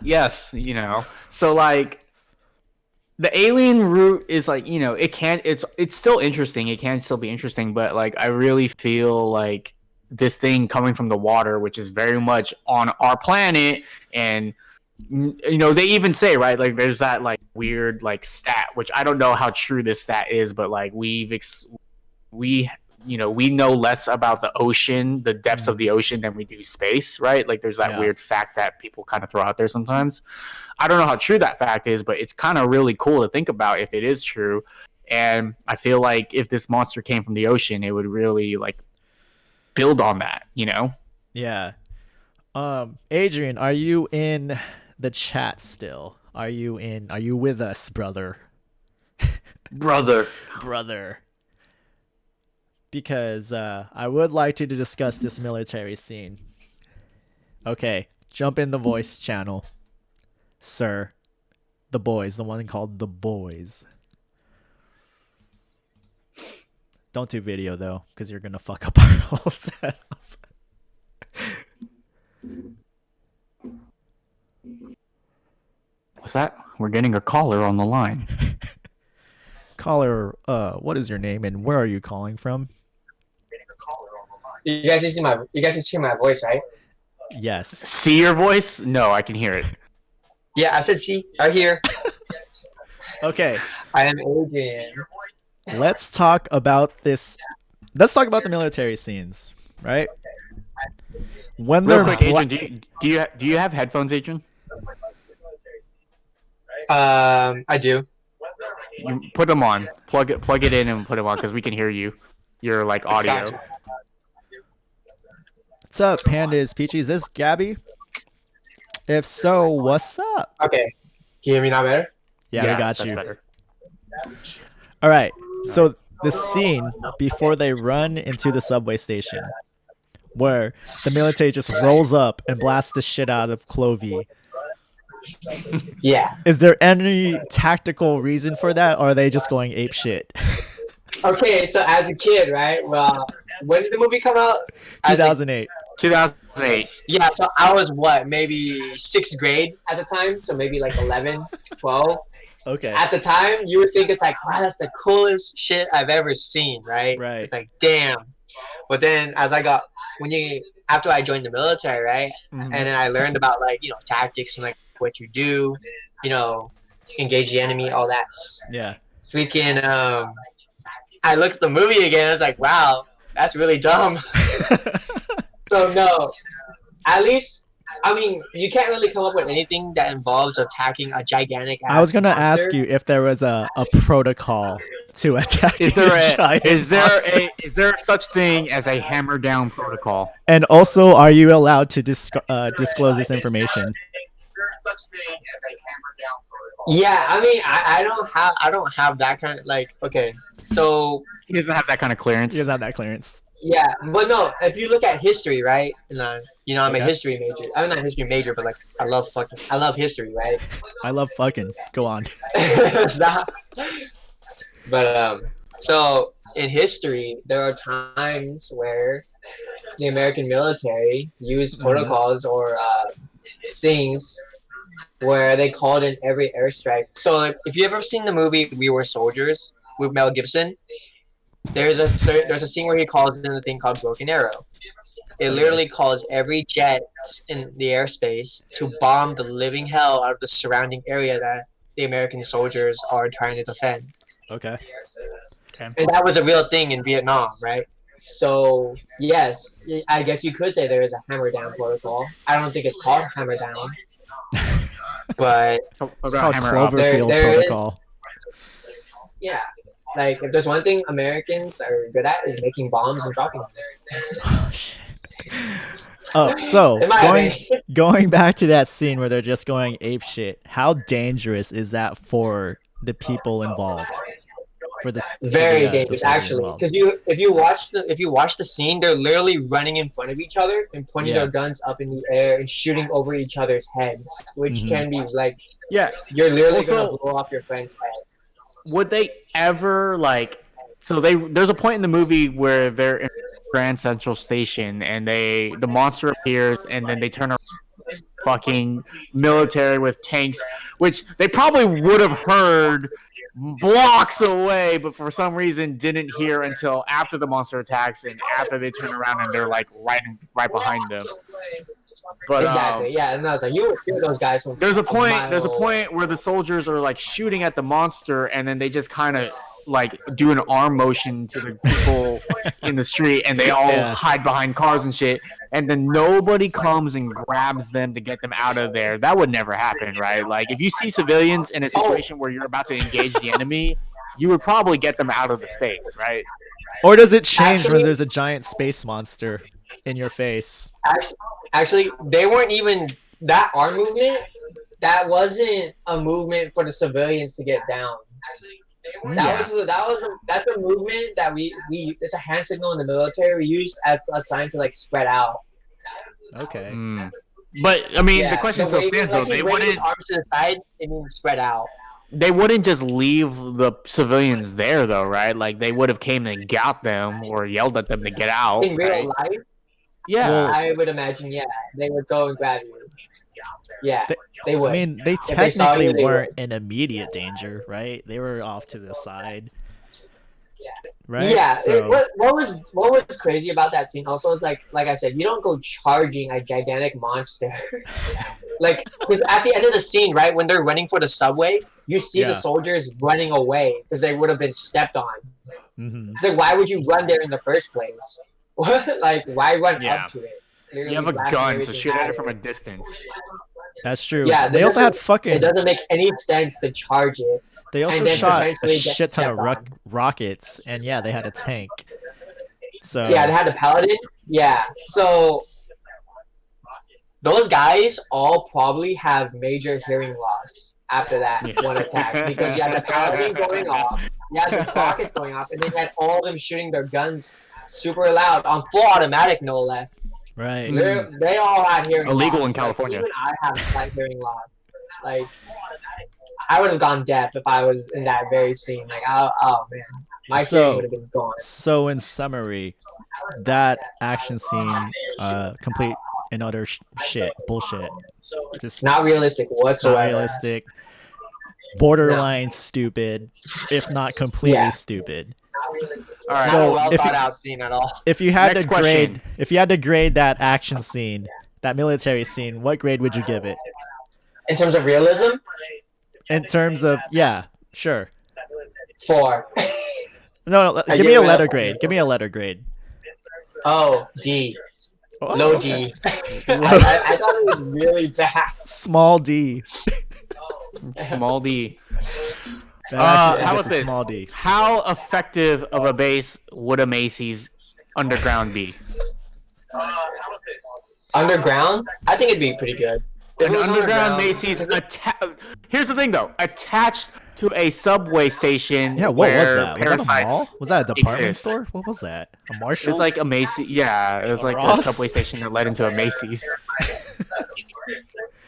Yes, So like the alien route is like, it's still interesting. It can still be interesting, but like I really feel like this thing coming from the water, which is very much on our planet, and they even say, right, like there's that like weird like stat, which I don't know how true this stat is, but like we know less about the ocean, the depths of the ocean, than we do space, right? Like there's that weird fact that people kind of throw out there sometimes. I don't know how true that fact is, but it's kind of really cool to think about if it is true. And I feel like if this monster came from the ocean, it would really like build on that, Yeah. Adrian, are you in the chat still? Are you with us, brother? Brother. Brother. Because I would like to discuss this military scene. Okay, jump in the voice channel, sir. The boys, the one called the boys. Don't do video though, because you're gonna fuck up our whole setup. What's that? We're getting a caller on the line. Caller, what is your name and where are you calling from? You guys just hear my voice, right? Yes. See your voice? No, I can hear it. Yeah, I said see, right here. Okay, I am Adrian. let's talk about this. Let's talk about the military scenes, right? When Real they're quick, Adrian, do you have headphones, Adrian? I do. You put them on. Plug it in and put them on because we can hear you. Your like audio. Gotcha. What's up, Pandas, Peachy? Is this Gabby? If so, what's up? Okay. Can you hear me now better? Yeah, we got that's you. better. All right. So the scene before they run into the subway station, where the military just rolls up and blasts the shit out of Clovey. Yeah. Is there any tactical reason for that, or are they just going ape shit? Okay, so as a kid, right? Well, when did the movie come out? 2008. 2008. Yeah, so I was what, maybe 6th grade at the time, so maybe like 11, 12. Okay. At the time, you would think it's like, wow, that's the coolest shit I've ever seen, right? Right. It's like, damn. But then after I joined the military, right? Mhm. And then I learned about like, tactics and like what you do, engage the enemy, all that. Yeah. Freaking, I looked at the movie again, I was like, wow, that's really dumb. So no, at least, I mean, you can't really come up with anything that involves attacking a gigantic ass I was gonna monster. ask you if there was a protocol to attack. Is there such thing as a hammer down protocol? And also, are you allowed to disclose this information? Yeah, I mean, I don't have that kind of like. Okay, so He doesn't have that kind of clearance. He doesn't have that clearance. yeah, but no, if you look at history, right? And I'm Okay. a history major. I'm not a history major, but like I love history, right? I love fucking. Go on. Stop. But so in history, there are times where the American military used protocols or things where they called in every airstrike. So like, if you ever seen the movie We Were Soldiers with Mel Gibson, there's a scene where he calls in a thing called Broken Arrow. It literally calls every jet in the airspace to bomb the living hell out of the surrounding area that the American soldiers are trying to defend. Okay. And that was a real thing in Vietnam, right? So yes, I guess you could say there is a hammer down protocol. I don't think it's called hammer down, but It's called hammer up. Cloverfield There is- protocol. yeah, like if there's one thing Americans are good at is making bombs and dropping them. Oh, shit. Oh, so In my opinion. going back to that scene where they're just going ape shit. How dangerous is that for the people involved? For the Very the dangerous, soldiers actually, involved? because if you watch the scene, they're literally running in front of each other and pointing Yeah. their guns up in the air and shooting over each other's heads, which Mhm. can be like Yeah. you're literally Also- gonna blow off your friend's head. Would they ever like? So there's a point in the movie where they're in Grand Central Station and the monster appears and then they turn around, fucking military with tanks, which they probably would have heard blocks away, but for some reason didn't hear until after the monster attacks and after they turn around and they're like right behind them. But Exactly, yeah, and I was like, you would hear those guys from there's a point mile where the soldiers are like shooting at the monster and then they just kind of like do an arm motion to the people in the street and they all Yeah. hide behind cars and shit and then nobody comes and grabs them to get them out of there. That would never happen, right? Like if you see civilians in a situation where you're about to engage the enemy, you would probably get them out of the space, right? Or does it change when Actually- there's a giant space monster in your face? Actually, they weren't even that arm movement that wasn't a movement for the civilians to get down. That's a movement that we it's a hand signal in the military we use as a sign to like spread out. Okay. But I mean, the question still stands though. They wouldn't arms to the side. It means spread out. They wouldn't just leave the civilians there though, right? Like they would have came and got them or yelled at them to get out. In real life? Yeah. Well, I would imagine, they would go and grab you. Yeah, they would. I mean, they technically weren't in immediate danger, right? They were off to the side. Right? Yeah. So... What was crazy about that scene also is like I said, you don't go charging a gigantic monster. Like, because at the end of the scene, right, when they're running for the subway, you see the soldiers running away because they would have been stepped on. Mm-hmm. It's like, why would you run there in the first place? Like, why run up to it? You have a gun, so shoot at it from a distance. That's true. Yeah, they also had fucking... It doesn't make any sense to charge it. They also shot a shit ton of rockets, and they had a tank. So yeah, they had a paladin. Yeah, so those guys all probably have major hearing loss after that one attack because you had the paladin going off, you had the rockets going off, and then you had all of them shooting their guns super loud on full automatic, no less. Right. They all had hearing illegal loss. in California. Like, even I have slight hearing loss. Like, I would have gone deaf if I was in that very scene. Like, oh man, my hearing would have been gone. So, in summary, that action scene, complete and utter bullshit. Just not realistic whatsoever. Not realistic. Borderline stupid, if not completely stupid. All right. So not a well thought out scene at all. If you had to grade that action scene, that military scene, what grade would you give it? In terms of realism? In terms of sure. 4. No, give me a letter grade. Give me a letter grade. Oh, D. Oh, low okay. D. I thought it was really bad. Small D. Small D. How about this? Small D. How effective of a base would a Macy's underground be? Underground? I think it'd be pretty good. An underground Macy's. Here's the thing, though. Attached to a subway station. Yeah, what was that? Was that a mall? Was that a department store? What was that? A Marshall's? It was like a Macy's. Yeah, it was like a subway station that led into a Macy's.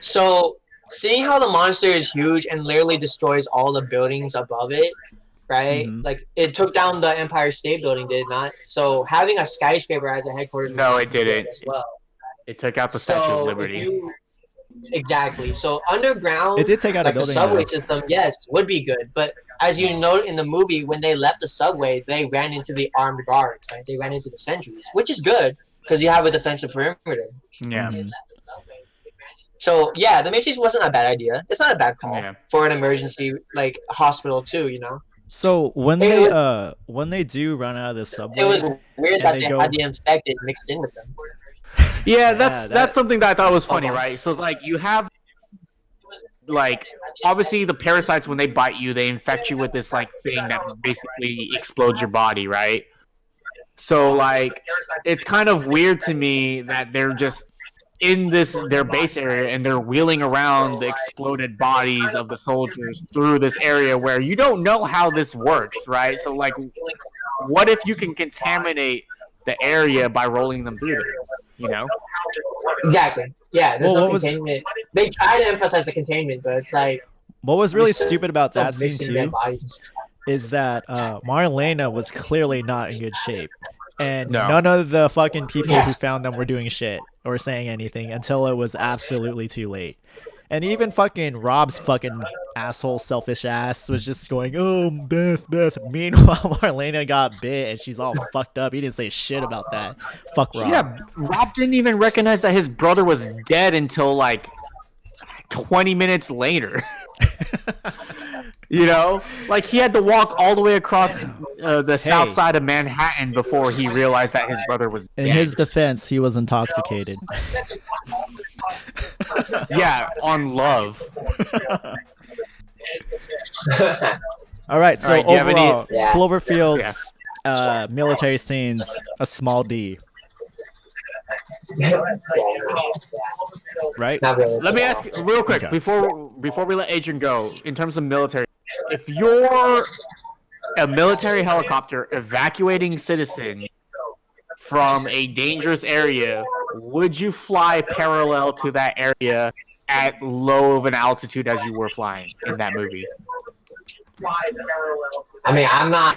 So, seeing how the monster is huge and literally destroys all the buildings above it, right? Mm-hmm. Like, it took down the Empire State Building, did it not? So, having a skyscraper as a headquarters... No, it didn't. As well. It took out the Statue of Liberty. Exactly. So underground, it did take out a building, the subway system, yes, would be good. But as you note in the movie, when they left the subway, they ran into the armed guards, right? They ran into the sentries, which is good because you have a defensive perimeter. Yeah. Mm-hmm. So the Macy's wasn't a bad idea. It's not a bad call for an emergency like hospital too, you know. So when they do run out of the subway, it was weird that they had the infected mixed in with them. Yeah, that's something that I thought was funny, right? So like you have like obviously the parasites when they bite you, they infect you with this like thing that basically explodes your body, right? So like it's kind of weird to me that they're just in their base area and they're wheeling around the exploded bodies of the soldiers through this area where you don't know how this works, right? So like what if you can contaminate the area by rolling them through there? You know? Exactly. Yeah, there's no containment. They try to emphasize the containment, but it's like... What was really stupid about that scene, too, is that Marlena was clearly not in good shape. And none of the fucking people who found them were doing shit or saying anything until it was absolutely too late. And even fucking Rob's fucking asshole selfish ass was just going, oh, Beth. Meanwhile, Marlena got bit and she's all fucked up. He didn't say shit about that. Fuck Rob. Yeah, Rob didn't even recognize that his brother was dead until like 20 minutes later. You know? Like he had to walk all the way across the south side of Manhattan before he realized that his brother was dead. In his defense, he was intoxicated. Yeah, on love. All right, so overall, Cloverfield's military scenes, a small D. Right? Right? Let me ask you real quick before before we let Adrian go, in terms of military, if you're a military helicopter evacuating citizens from a dangerous area, would you fly parallel to that area at low of an altitude as you were flying in that movie? I mean, I'm not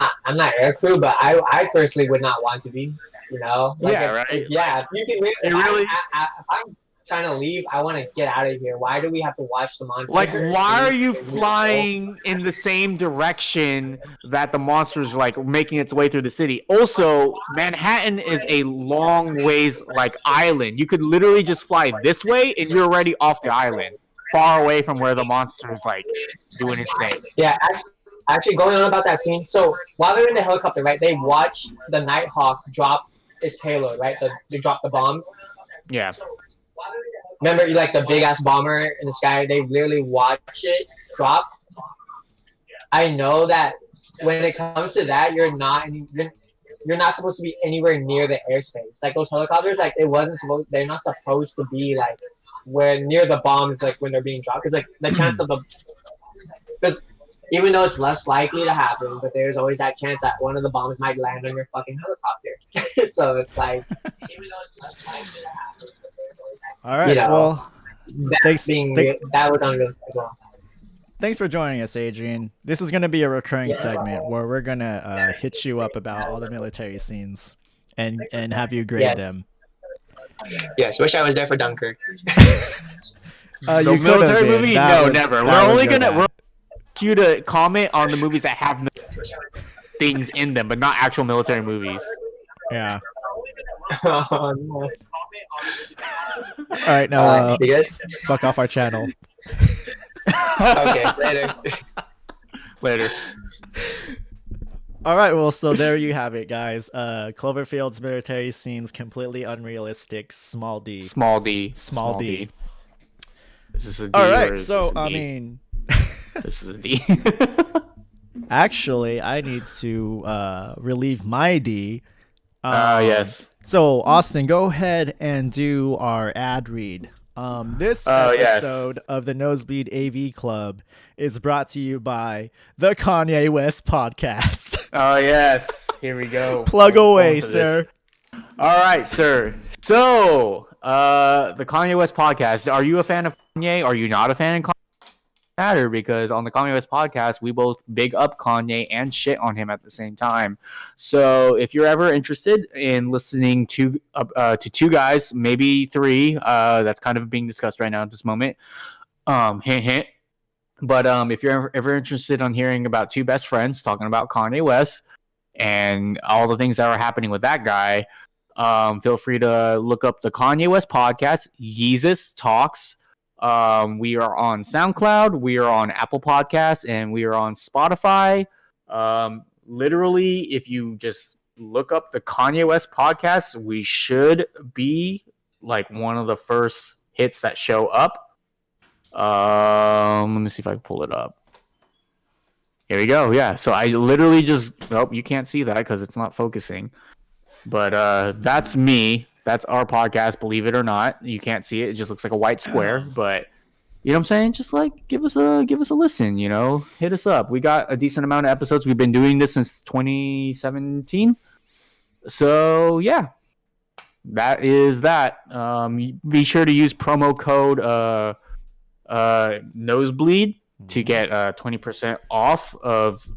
aircrew, but I personally would not want to be. You know, like Yeah, right. if you can. If I'm trying to leave, I want to get out of here. Why do we have to watch the monster? Like, why are you flying in the same direction that the monster's like making its way through the city? Also, Manhattan is a long ways like island. You could literally just fly this way and you're already off the island, far away from where the monster's like doing its thing. Yeah, actually going on about that scene. So while they're in the helicopter, right, they watch the Nighthawk drop its payload, right? They drop the bombs. Yeah. Remember, like the big ass bomber in the sky, they literally watch it drop. I know that when it comes to that, you're not supposed to be anywhere near the airspace. Like those helicopters, like they're not supposed to be like where near the bombs, like when they're being dropped. Because like the chance of because even though it's less likely to happen, but there's always that chance that one of the bombs might land on your fucking helicopter. So it's like, even though it's less likely to happen. All right. Well, that was unrealistic as well. Thanks for joining us, Adrian. This is going to be a recurring segment where we're going to hit you up about all the military scenes and have you grade them. Yes, wish I was there for Dunkirk. The military movie? No, never. We're only going to you to comment on the movies that have things in them, but not actual military movies. Yeah. Oh, no. All right, now fuck off our channel. Okay, later. All right, well, so there you have it, guys. Cloverfield's military scenes completely unrealistic. Small D. This is a D. All right, so I mean, this is a D. Actually, I need to relieve my D. Yes. So, Austin, go ahead and do our ad read. This episode of the Nosebleed AV Club is brought to you by the Kanye West podcast. Oh, yes. Here we go. Plug away, sir. All right, sir. So, the Kanye West podcast. Are you a fan of Kanye? Are you not a fan of Kanye? Matter, because on the Kanye West podcast, we both big up Kanye and shit on him at the same time. So if you're ever interested in listening to two guys, maybe three, that's kind of being discussed right now at this moment. Hint, hint. But if you're ever interested on hearing about two best friends talking about Kanye West and all the things that are happening with that guy, feel free to look up the Kanye West podcast, Yeezus Talks. We are on SoundCloud, we are on Apple Podcasts, and we are on Spotify. Literally, if you just look up the Kanye West podcast, we should be like one of the first hits that show up. Let me see if I can pull it up. Here we go. Yeah. So I literally just, you can't see that because it's not focusing. But that's me. That's our podcast, believe it or not. You can't see it. It just looks like a white square. But you know what I'm saying? Just like give us a listen, you know. Hit us up. We got a decent amount of episodes. We've been doing this since 2017. So yeah. That is that. Be sure to use promo code Nosebleed to get 20% off of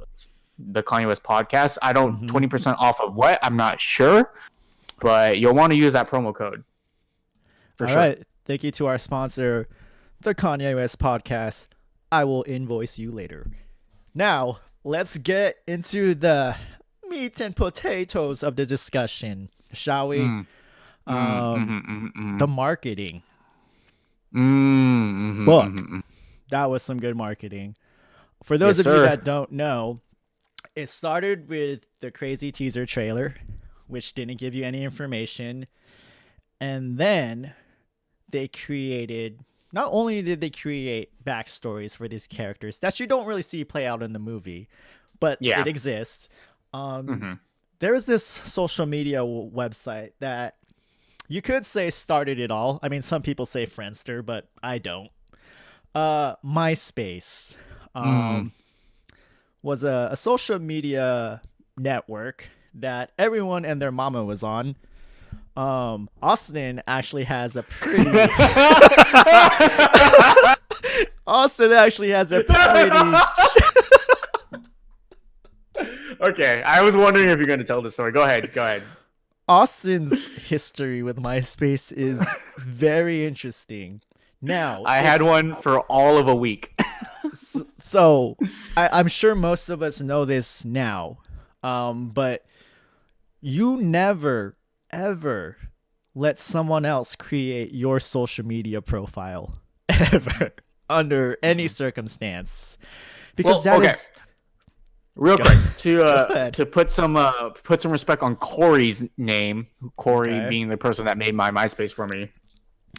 the Kanye West podcast. I don't 20% off of what? I'm not sure. But you'll want to use that promo code. All right. Thank you to our sponsor, the Kanye West podcast. I will invoice you later. Now, let's get into the meat and potatoes of the discussion, shall we? The marketing. Look, that was some good marketing. For those of you that don't know, it started with the crazy teaser trailer, which didn't give you any information. And then they created, not only did they create backstories for these characters that you don't really see play out in the movie, but it exists. There is this social media website that you could say started it all. I mean, some people say Friendster, but I don't. MySpace Mm. was a social media network that everyone and their mama was on. Austin actually has a pretty Austin actually has a pretty Okay, I was wondering if you're going to tell the story. Go ahead. Go ahead. Austin's history with MySpace is very interesting. Now, I had one for all of a week. so I'm sure most of us know this now, but you never ever let someone else create your social media profile ever under any circumstance, because Well, that okay. is Real quick ahead. to put some respect on Corey's name. Corey Okay. being the person that made my MySpace for me.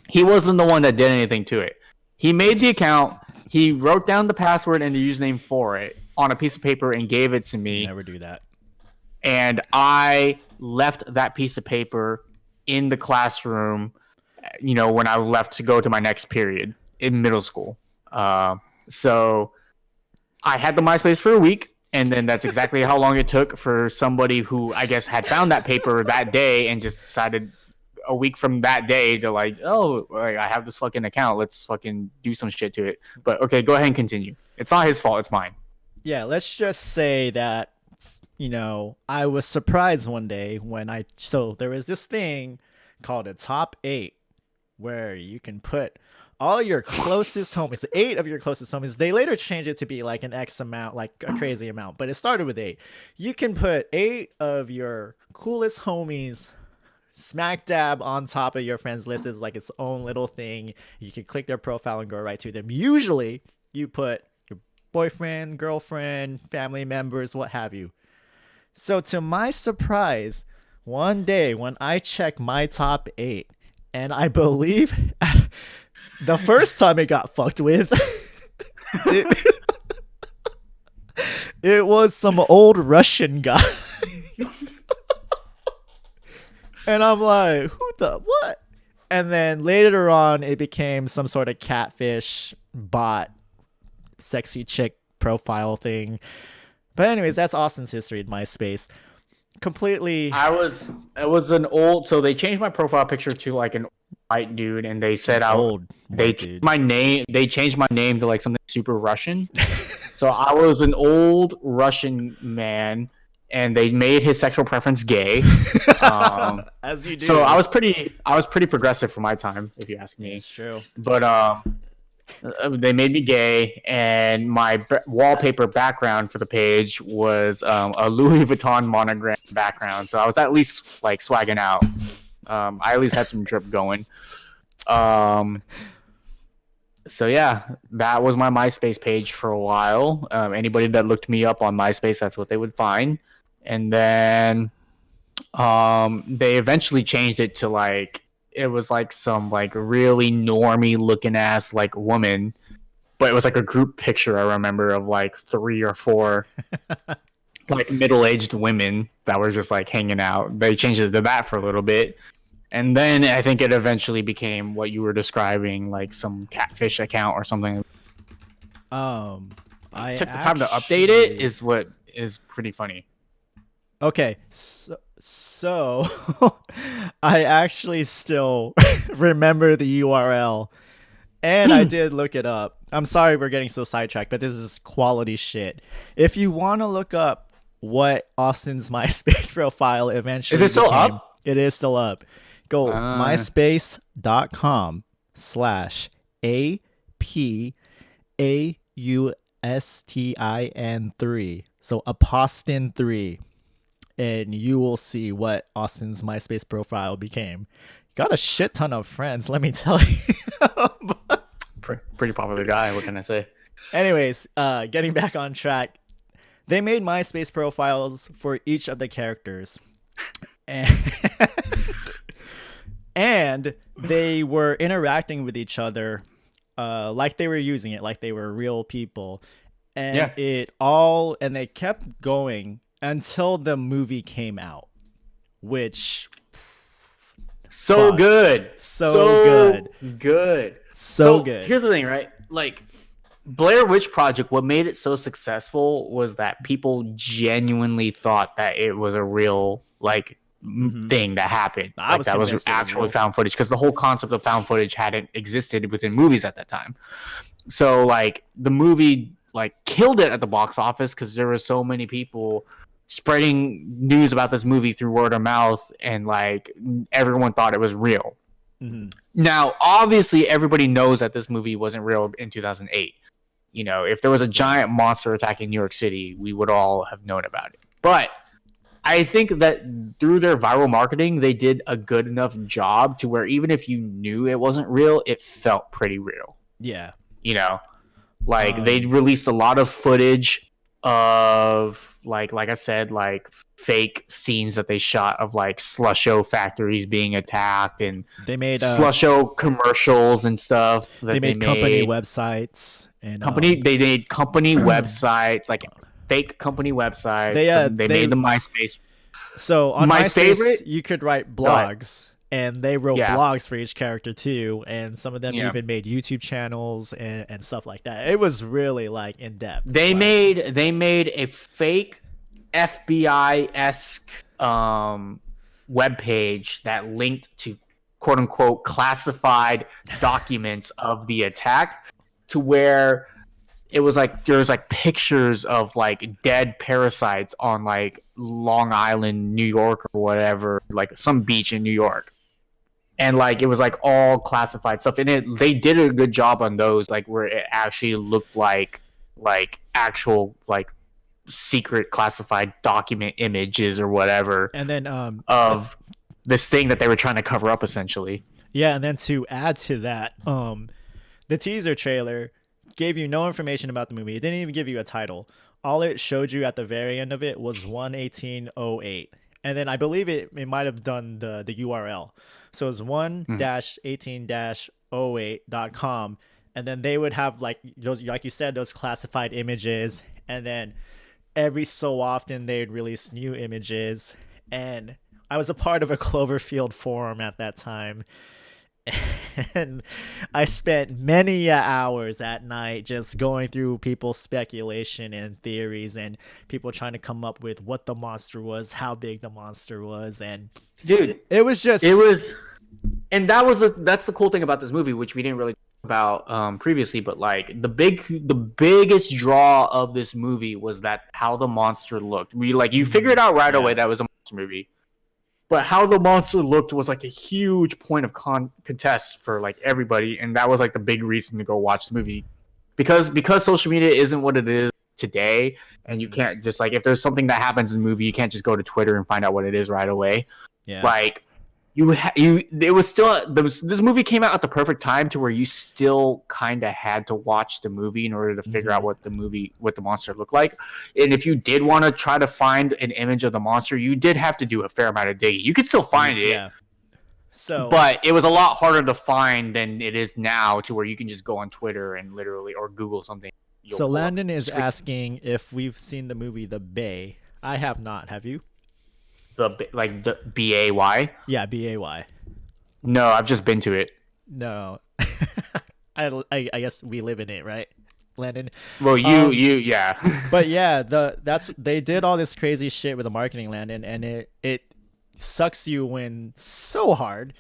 He wasn't the one that did anything to it. He made the account. He wrote down the password and the username for it on a piece of paper and gave it to me. Never do that. And I left that piece of paper in the classroom, when I left to go to my next period in middle school. So I had the MySpace for a week, and then that's exactly how long it took for somebody who I guess had found that paper that day and just decided a week from that day to I have this fucking account. Let's fucking do some shit to it. But okay, go ahead and continue. It's not his fault. It's mine. Yeah, let's just say that, I was surprised one day when so there was this thing called a top 8 where you can put all your closest homies, 8 of your closest homies. They later changed it to be like an X amount, like a crazy amount, but it started with 8. You can put 8 of your coolest homies smack dab on top of your friends list. Is like its own little thing. You can click their profile and go right to them. Usually you put your boyfriend, girlfriend, family members, what have you. So to my surprise, one day when I checked my top 8, and I believe the first time it got fucked with, it, it was some old Russian guy. And I'm like, who the what? And then later on, it became some sort of catfish bot, sexy chick profile thing. But anyways, that's Austin's history in MySpace. Completely. It was an old, so they changed my profile picture to like an white dude, and they said they changed my name to like something super Russian. So I was an old Russian man, and they made his sexual preference gay. As you do. So I was pretty progressive for my time, if you ask me. It's true. But they made me gay, and my wallpaper background for the page was a Louis Vuitton monogram background. So I was at least like swagging out. I at least had some drip going. So yeah, that was my MySpace page for a while. Anybody that looked me up on MySpace, that's what they would find. And then they eventually changed it to like, it was like some like really normie looking ass like woman, but it was like a group picture I remember of like 3 or 4 like middle-aged women that were just like hanging out. They changed it to that for a little bit. And then I think it eventually became what you were describing, like some catfish account or something. I Took the time to update it is what is pretty funny. Okay, so I actually still remember the URL, and I did look it up. I'm sorry we're getting so sidetracked, but this is quality shit. If you want to look up what Austin's MySpace profile eventually Is it still became, up? it is still up. Go myspace.com/APAUSTIN3. So Apostin 3. And you will see what Austin's MySpace profile became. Got a shit ton of friends, let me tell you. Pretty popular guy, what can I say? Anyways, getting back on track. They made MySpace profiles for each of the characters. And they were interacting with each other like they were using it, like they were real people. And they kept going until the movie came out, which so good. So good. Good. So good. Here's the thing, right? like Blair Witch Project, what made it so successful was that people genuinely thought that it was a real thing that happened. I Like was that was convinced it was actually real. found footage, because the whole concept of found footage hadn't existed within movies at that time. So like the movie like killed it at the box office because there were so many people spreading news about this movie through word of mouth, and like everyone thought it was real. Now, obviously, everybody knows that this movie wasn't real in 2008. You know, if there was a giant monster attacking New York City, we would all have known about it. But I think that through their viral marketing, they did a good enough job to where even if you knew it wasn't real, it felt pretty real. Yeah. You know, like they released a lot of footage of like I said, like fake scenes that they shot of like Slusho factories being attacked, and they made Slusho commercials and stuff. That they made company websites and they made company websites, like fake company websites. They made the MySpace. So on my MySpace, favorite, you could write blogs, and they wrote blogs for each character too, and some of them even made YouTube channels and stuff like that. It was really like in depth. They made a fake FBI-esque web page that linked to quote unquote classified documents of the attack, to where it was like there was like pictures of like dead parasites on like Long Island, New York, or whatever, like some beach in New York. And like it was like all classified stuff, and they did a good job on those, like where it actually looked like actual like secret classified document images or whatever, and then of this thing that they were trying to cover up essentially. Yeah, and then to add to that, the teaser trailer gave you no information about the movie. It didn't even give you a title. All it showed you at the very end of it was 11808. And then I believe it might have done the URL. So it's 1-18-08.com. And then they would have like those, like you said, those classified images. And then every so often they'd release new images. And I was a part of a Cloverfield forum at that time. And I spent many hours at night just going through people's speculation and theories, and people trying to come up with what the monster was, how big the monster was. And dude, that's the cool thing about this movie, which we didn't really talk about previously, but like the biggest draw of this movie was that how the monster looked. You figured out right away that it was a monster movie. But how the monster looked was like a huge point of contest for like everybody, and that was like the big reason to go watch the movie, because social media isn't what it is today, and you can't just like, if there's something that happens in the movie, you can't just go to Twitter and find out what it is right away. Yeah. Like this movie came out at the perfect time to where you still kind of had to watch the movie in order to figure out what the monster looked like. And if you did want to try to find an image of the monster, you did have to do a fair amount of digging. You could still find it. Yeah. But it was a lot harder to find than it is now, to where you can just go on Twitter and literally, or Google something. So Landon is asking if we've seen the movie The Bay. I have not. Have you? The BAY? Yeah, BAY. No, I've just been to it. No. I guess we live in it, right, Landon? Well, yeah. But yeah, they did all this crazy shit with the marketing, Landon, and it sucks you in so hard.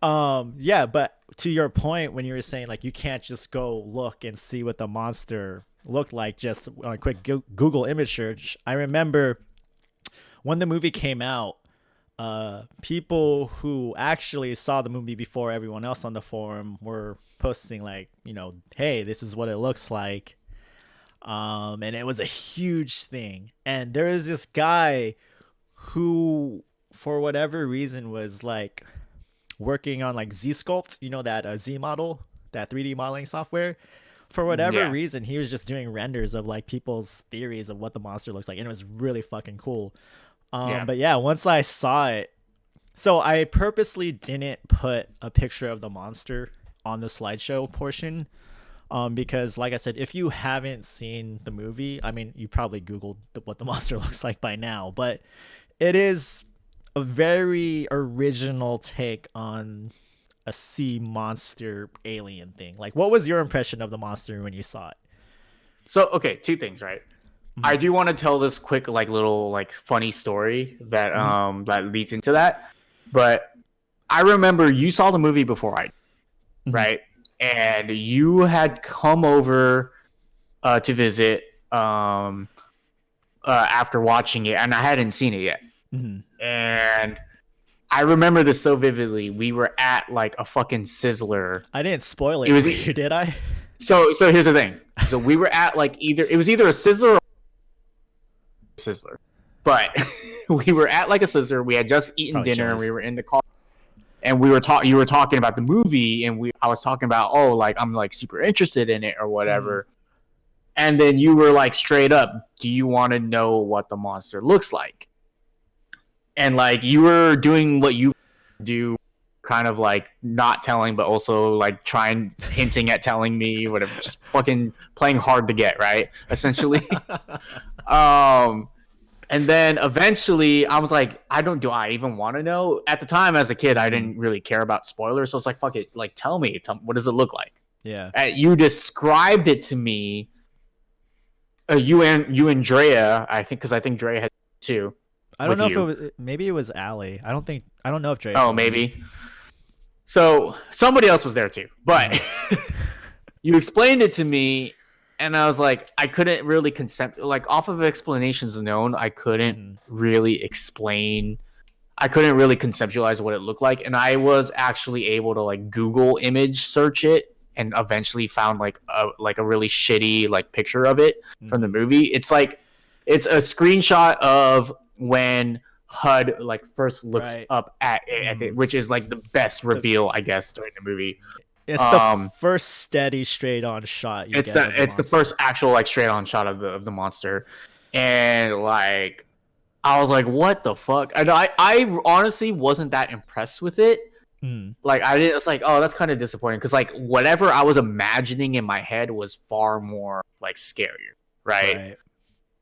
Yeah, but to your point, when you were saying like you can't just go look and see what the monster looked like just on a quick Google image search. I remember when the movie came out, people who actually saw the movie before everyone else on the forum were posting like, hey, this is what it looks like. And it was a huge thing. And there was this guy who, for whatever reason, was like working on like Z-Sculpt, that Z model, that 3D modeling software. For whatever reason, he was just doing renders of like people's theories of what the monster looks like. And it was really fucking cool. But yeah, once I saw it, so I purposely didn't put a picture of the monster on the slideshow portion, because like I said, if you haven't seen the movie, I mean, you probably Googled what the monster looks like by now, but it is a very original take on a sea monster alien thing. Like, what was your impression of the monster when you saw it? So okay, two things, right? I do want to tell this quick, like little, like funny story that that leads into that. But I remember you saw the movie before I, right? And you had come over to visit after watching it, and I hadn't seen it yet. And I remember this so vividly. We were at like a fucking Sizzler. I didn't spoil it for you, did I? So here's the thing. So we were at like either a Sizzler or Sizzler, but we were at like a Sizzler. We had just eaten Probably dinner, Chili's. and we were in the car, and we were you were talking about the movie, and I was talking about, oh, like I'm like super interested in it or whatever. And then you were like straight up, do you want to know what the monster looks like? And like you were doing what you do, kind of like not telling, but also like hinting at telling me, whatever, just fucking playing hard to get, right? Essentially. And then eventually I was like, do I even want to know? At the time as a kid, I didn't really care about spoilers. So I was like, fuck it. Like, tell me, what does it look like? Yeah. You described it to me. You and Drea, I think, because I think Drea had too. I don't know if it was, maybe it was Allie. I don't know if Drea. Oh, maybe. So somebody else was there too, but you explained it to me, and I was like, I couldn't really like off of explanations known, I couldn't really explain. I couldn't really conceptualize what it looked like, and I was actually able to like Google image search it, and eventually found like a really shitty like picture of it from the movie. It's a screenshot of when HUD like first looks up at it, which is like the best reveal, I guess, during the movie. It's the first steady straight on shot. It's the first actual like straight on shot of the monster, and like I was like, what the fuck? And I honestly wasn't that impressed with it. Like I didn't. It's like, oh, that's kind of disappointing because like whatever I was imagining in my head was far more like scarier, right?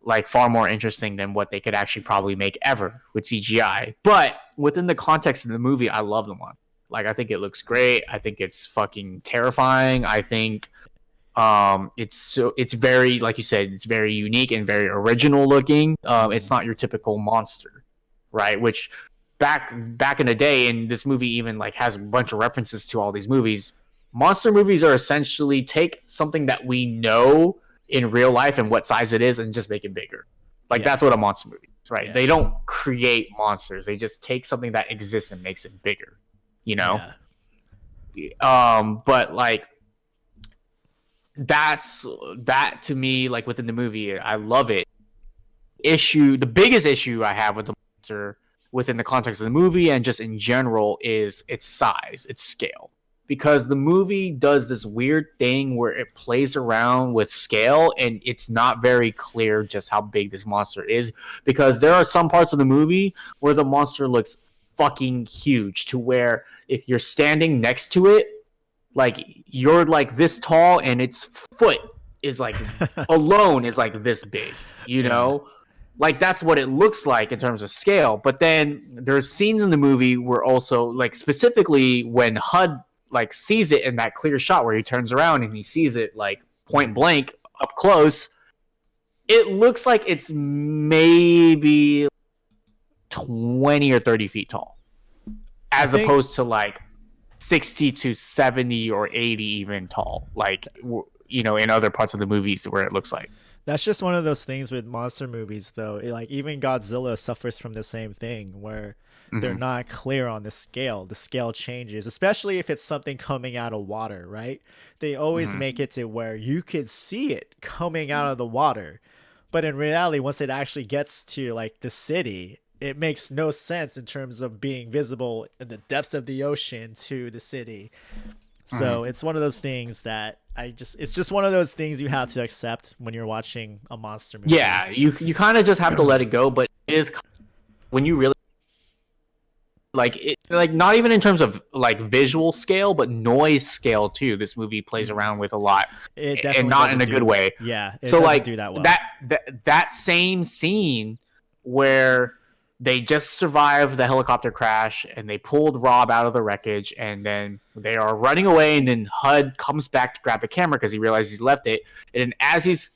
Like far more interesting than what they could actually probably make ever with CGI. But within the context of the movie, I love the one. Like I think it looks great. I think it's fucking terrifying. I think it's very, like you said, it's very unique and very original looking. It's not your typical monster, right? Which back in the day, and this movie even like has a bunch of references to all these movies. Monster movies are essentially take something that we know in real life and what size it is and just make it bigger. Like that's what a monster movie is, right? They don't create monsters. They just take something that exists and makes it bigger, you know? But like that to me, like within the movie, I love it. The biggest issue I have with the monster within the context of the movie and just in general is its size, its scale. Because the movie does this weird thing where it plays around with scale and it's not very clear just how big this monster is. Because there are some parts of the movie where the monster looks fucking huge to where if you're standing next to it, like you're like this tall and its foot is like alone is like this big, you know? Like that's what it looks like in terms of scale. But then there's scenes in the movie where also like specifically when HUD like sees it in that clear shot where he turns around and he sees it like point blank up close, it looks like it's maybe 20 or 30 feet tall as opposed to like 60 to 70 or 80 even tall, like, you know, in other parts of the movies where it looks like. That's just one of those things with monster movies, though. Like even Godzilla suffers from the same thing where they're not clear on the scale. The scale changes, especially if it's something coming out of water, right? They always make it to where you could see it coming out of the water. But in reality, once it actually gets to like the city, it makes no sense in terms of being visible in the depths of the ocean to the city. So it's one of those things that it's just one of those things you have to accept when you're watching a monster movie. Yeah, you kind of just have to let it go, but it is when you really like it, like not even in terms of like visual scale, but noise scale too. This movie plays around with a lot, and not in a good way. Yeah, so like do that well. that same scene where they just survived the helicopter crash, and they pulled Rob out of the wreckage, and then they are running away, and then HUD comes back to grab the camera because he realizes he's left it, and then as he's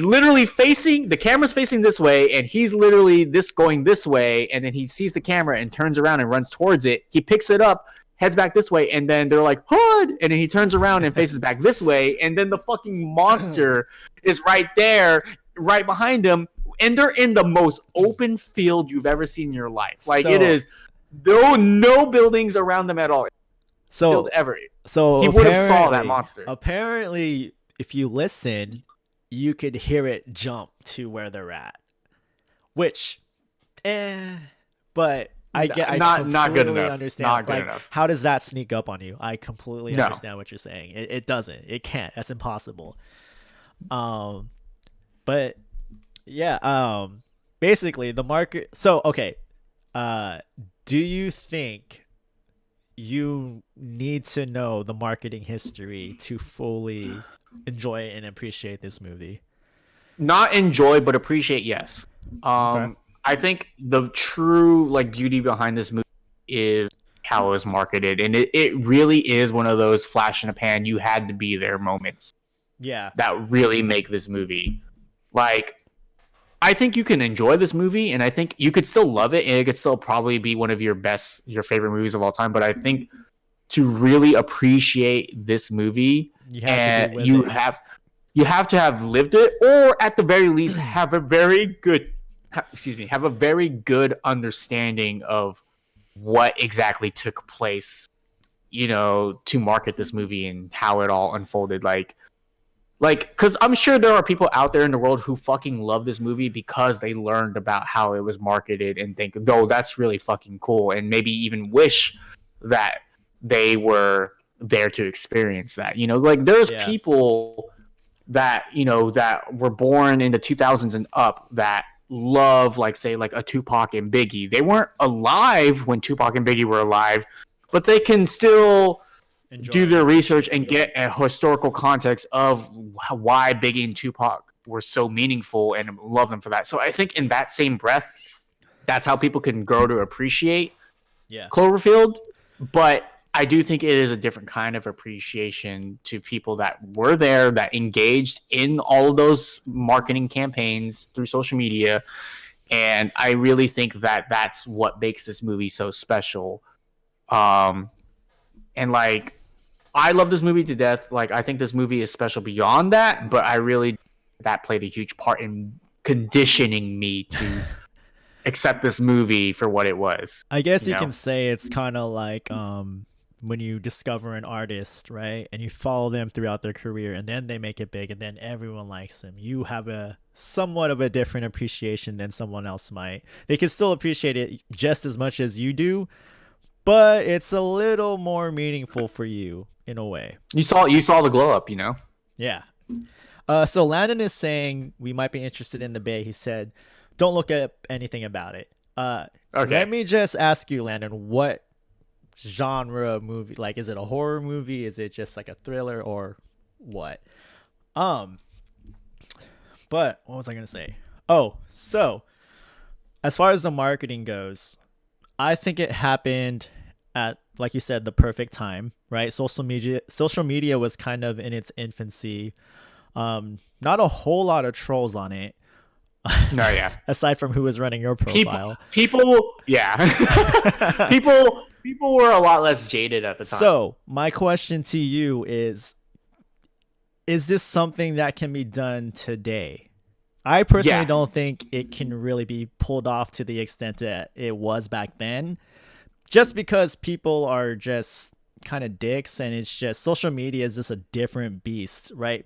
literally facing, the camera's facing this way, and he's literally going this way, and then he sees the camera and turns around and runs towards it. He picks it up, heads back this way, and then they're like, HUD! And then he turns around and faces back this way, and then the fucking monster is right there, right behind him, and they're in the most open field you've ever seen in your life. Like, it is no buildings around them at all. So he would have saw that monster. Apparently, if you listen, you could hear it jump to where they're at, which, but I not good enough. Understand. Not good enough. How does that sneak up on you? I completely understand what you're saying. It doesn't. It can't. That's impossible. But yeah. Basically, the market. So okay. Do you think you need to know the marketing history to fully enjoy and appreciate this movie? Not enjoy, but appreciate, yes. Okay. I think the true beauty behind this movie is how it was marketed, and it really is one of those flash in a pan, you had to be there moments. Yeah. That really make this movie. I think you can enjoy this movie, and I think you could still love it, and it could still probably be one of your favorite movies of all time. But I think to really appreciate this movie, you have to have lived it, or at the very least have a very good understanding of what exactly took place, to market this movie and how it all unfolded. Because I'm sure there are people out there in the world who fucking love this movie because they learned about how it was marketed and think, oh, that's really fucking cool, and maybe even wish that they were there to experience that. There's people that that were born in the 2000s and up that love say a Tupac and Biggie. They weren't alive when Tupac and Biggie were alive, but they can still do their research and get a historical context of why Biggie and Tupac were so meaningful and love them for that. So I think in that same breath, that's how people can grow to appreciate Cloverfield. But I do think it is a different kind of appreciation to people that were there, that engaged in all of those marketing campaigns through social media. And I really think that that's what makes this movie so special. And I love this movie to death. I think this movie is special beyond that, but I really, that played a huge part in conditioning me to accept this movie for what it was. I guess you can say it's kind of like when you discover an artist, right? And you follow them throughout their career, and then they make it big, and then everyone likes them. You have a somewhat of a different appreciation than someone else might. They can still appreciate it just as much as you do, but it's a little more meaningful for you in a way. You saw the glow up, Yeah. So Landon is saying we might be interested in the Bay. He said, don't look up anything about it. Okay. Let me just ask you, Landon, what genre movie? Is it a horror movie? Is it just a thriller or what? But what was I going to say? Oh, so as far as the marketing goes, I think it happened at, like you said, the perfect time, right? Social media was kind of in its infancy. Not a whole lot of trolls on it. No, yeah. Aside from who was running your profile. People were a lot less jaded at the time. So my question to you is this something that can be done today? I personally don't think it can really be pulled off to the extent that it was back then, just because people are just kind of dicks, and it's just social media is just a different beast, right?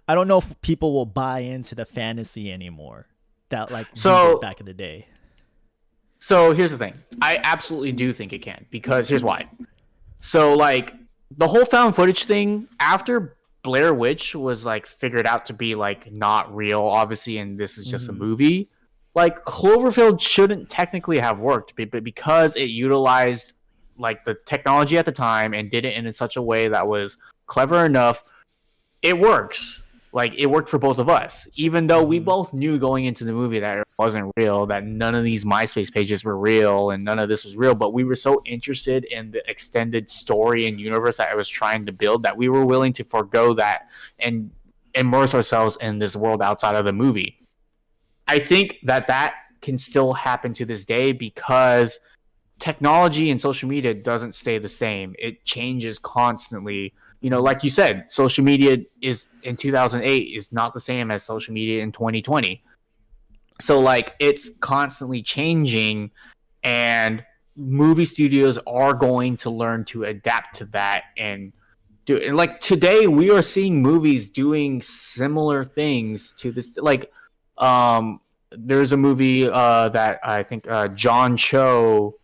I don't know if people will buy into the fantasy anymore that we did back in the day. So here's the thing. I absolutely do think it can, because here's why. So the whole found footage thing, after Blair Witch was figured out to be not real, obviously, and this is just a movie, Cloverfield shouldn't technically have worked, but because it utilized the technology at the time and did it in such a way that was clever enough, it works. like it worked for both of us, even though we both knew going into the movie that it wasn't real, that none of these MySpace pages were real and none of this was real. But we were so interested in the extended story and universe that I was trying to build that we were willing to forego that and immerse ourselves in this world outside of the movie. I think that can still happen to this day because technology and social media doesn't stay the same. It changes constantly. You know, like you said, social media is in 2008 is not the same as social media in 2020. So like it's constantly changing, and movie studios are going to learn to adapt to that and do it. Like today we are seeing movies doing similar things to this. Like there's a movie that I think John Cho,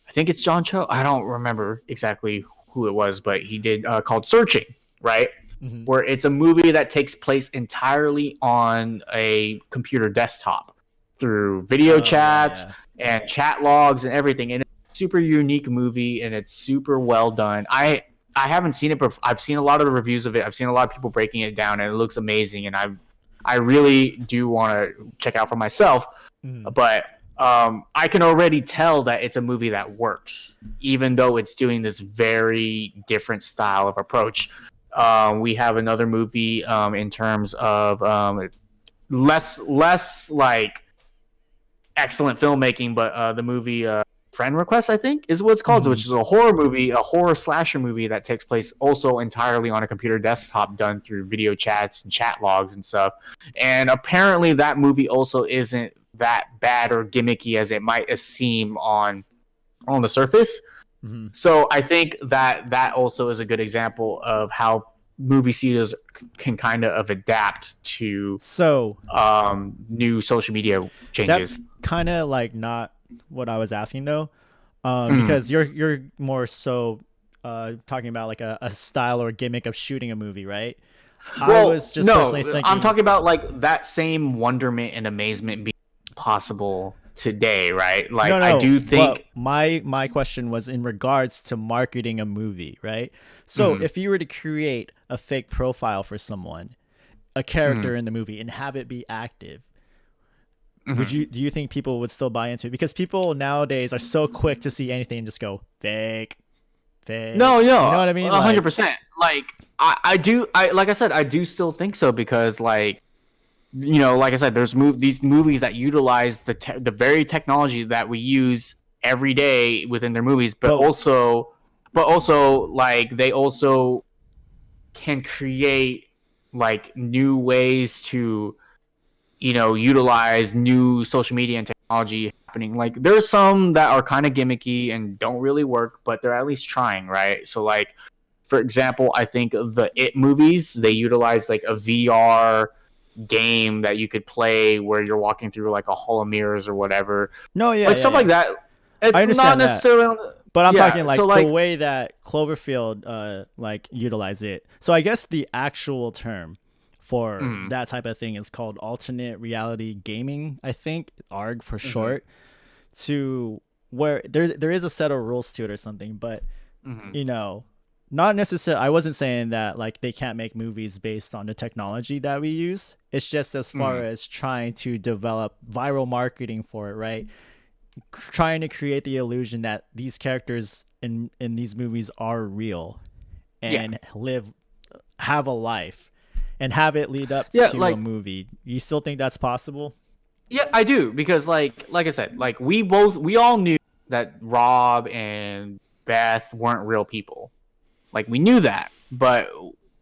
I think it's John Cho. I don't remember exactly who it was, but he did called Searching, right? Mm-hmm. Where it's a movie that takes place entirely on a computer desktop through video chats and chat logs and everything. And it's a super unique movie and it's super well done. I haven't seen it, but I've seen a lot of the reviews of it. I've seen a lot of people breaking it down, and it looks amazing. And I really do want to check out for myself. But I can already tell that it's a movie that works, even though it's doing this very different style of approach. We have another movie in terms of less like excellent filmmaking, but the movie Friend Request, I think, is what it's called, which is a horror movie, a horror slasher movie that takes place also entirely on a computer desktop done through video chats and chat logs and stuff. And apparently that movie also isn't that bad or gimmicky as it might seem on the surface. So I think that also is a good example of how movie studios can kind of adapt to new social media changes. That's kind of like not what I was asking though, because you're more so talking about like a style or gimmick of shooting a movie, right? Well, I was just personally thinking, I'm talking about like that same wonderment and amazement being possible today, right? Like I do think my question was in regards to marketing a movie, right? So if you were to create a fake profile for someone, a character in the movie, and have it be active, do you think people would still buy into it? Because people nowadays are so quick to see anything and just go fake. No, you know what I mean? 100%. Like I do like I said, I do still think so, because like, you know, like I said, there's these movies that utilize the very technology that we use every day within their movies, but also like they also can create like new ways to, you know, utilize new social media and technology happening. Like there's some that are kind of gimmicky and don't really work, but they're at least trying, right? So like, for example, I think the It movies, they utilize like a VR game that you could play where you're walking through like a hall of mirrors or whatever. Stuff like that. It's I understand not necessarily but I'm talking like the way that Cloverfield like utilize it. So I guess the actual term for that type of thing is called alternate reality gaming, I think, ARG for short, to where there is a set of rules to it or something, but you know, not necessarily, I wasn't saying that like they can't make movies based on the technology that we use. It's just as far as trying to develop viral marketing for it, right? Trying to create the illusion that these characters in these movies are real and have a life and have it lead up to a movie. You still think that's possible? Yeah, I do, because like I said, like we all knew that Rob and Beth weren't real people. Like we knew that, but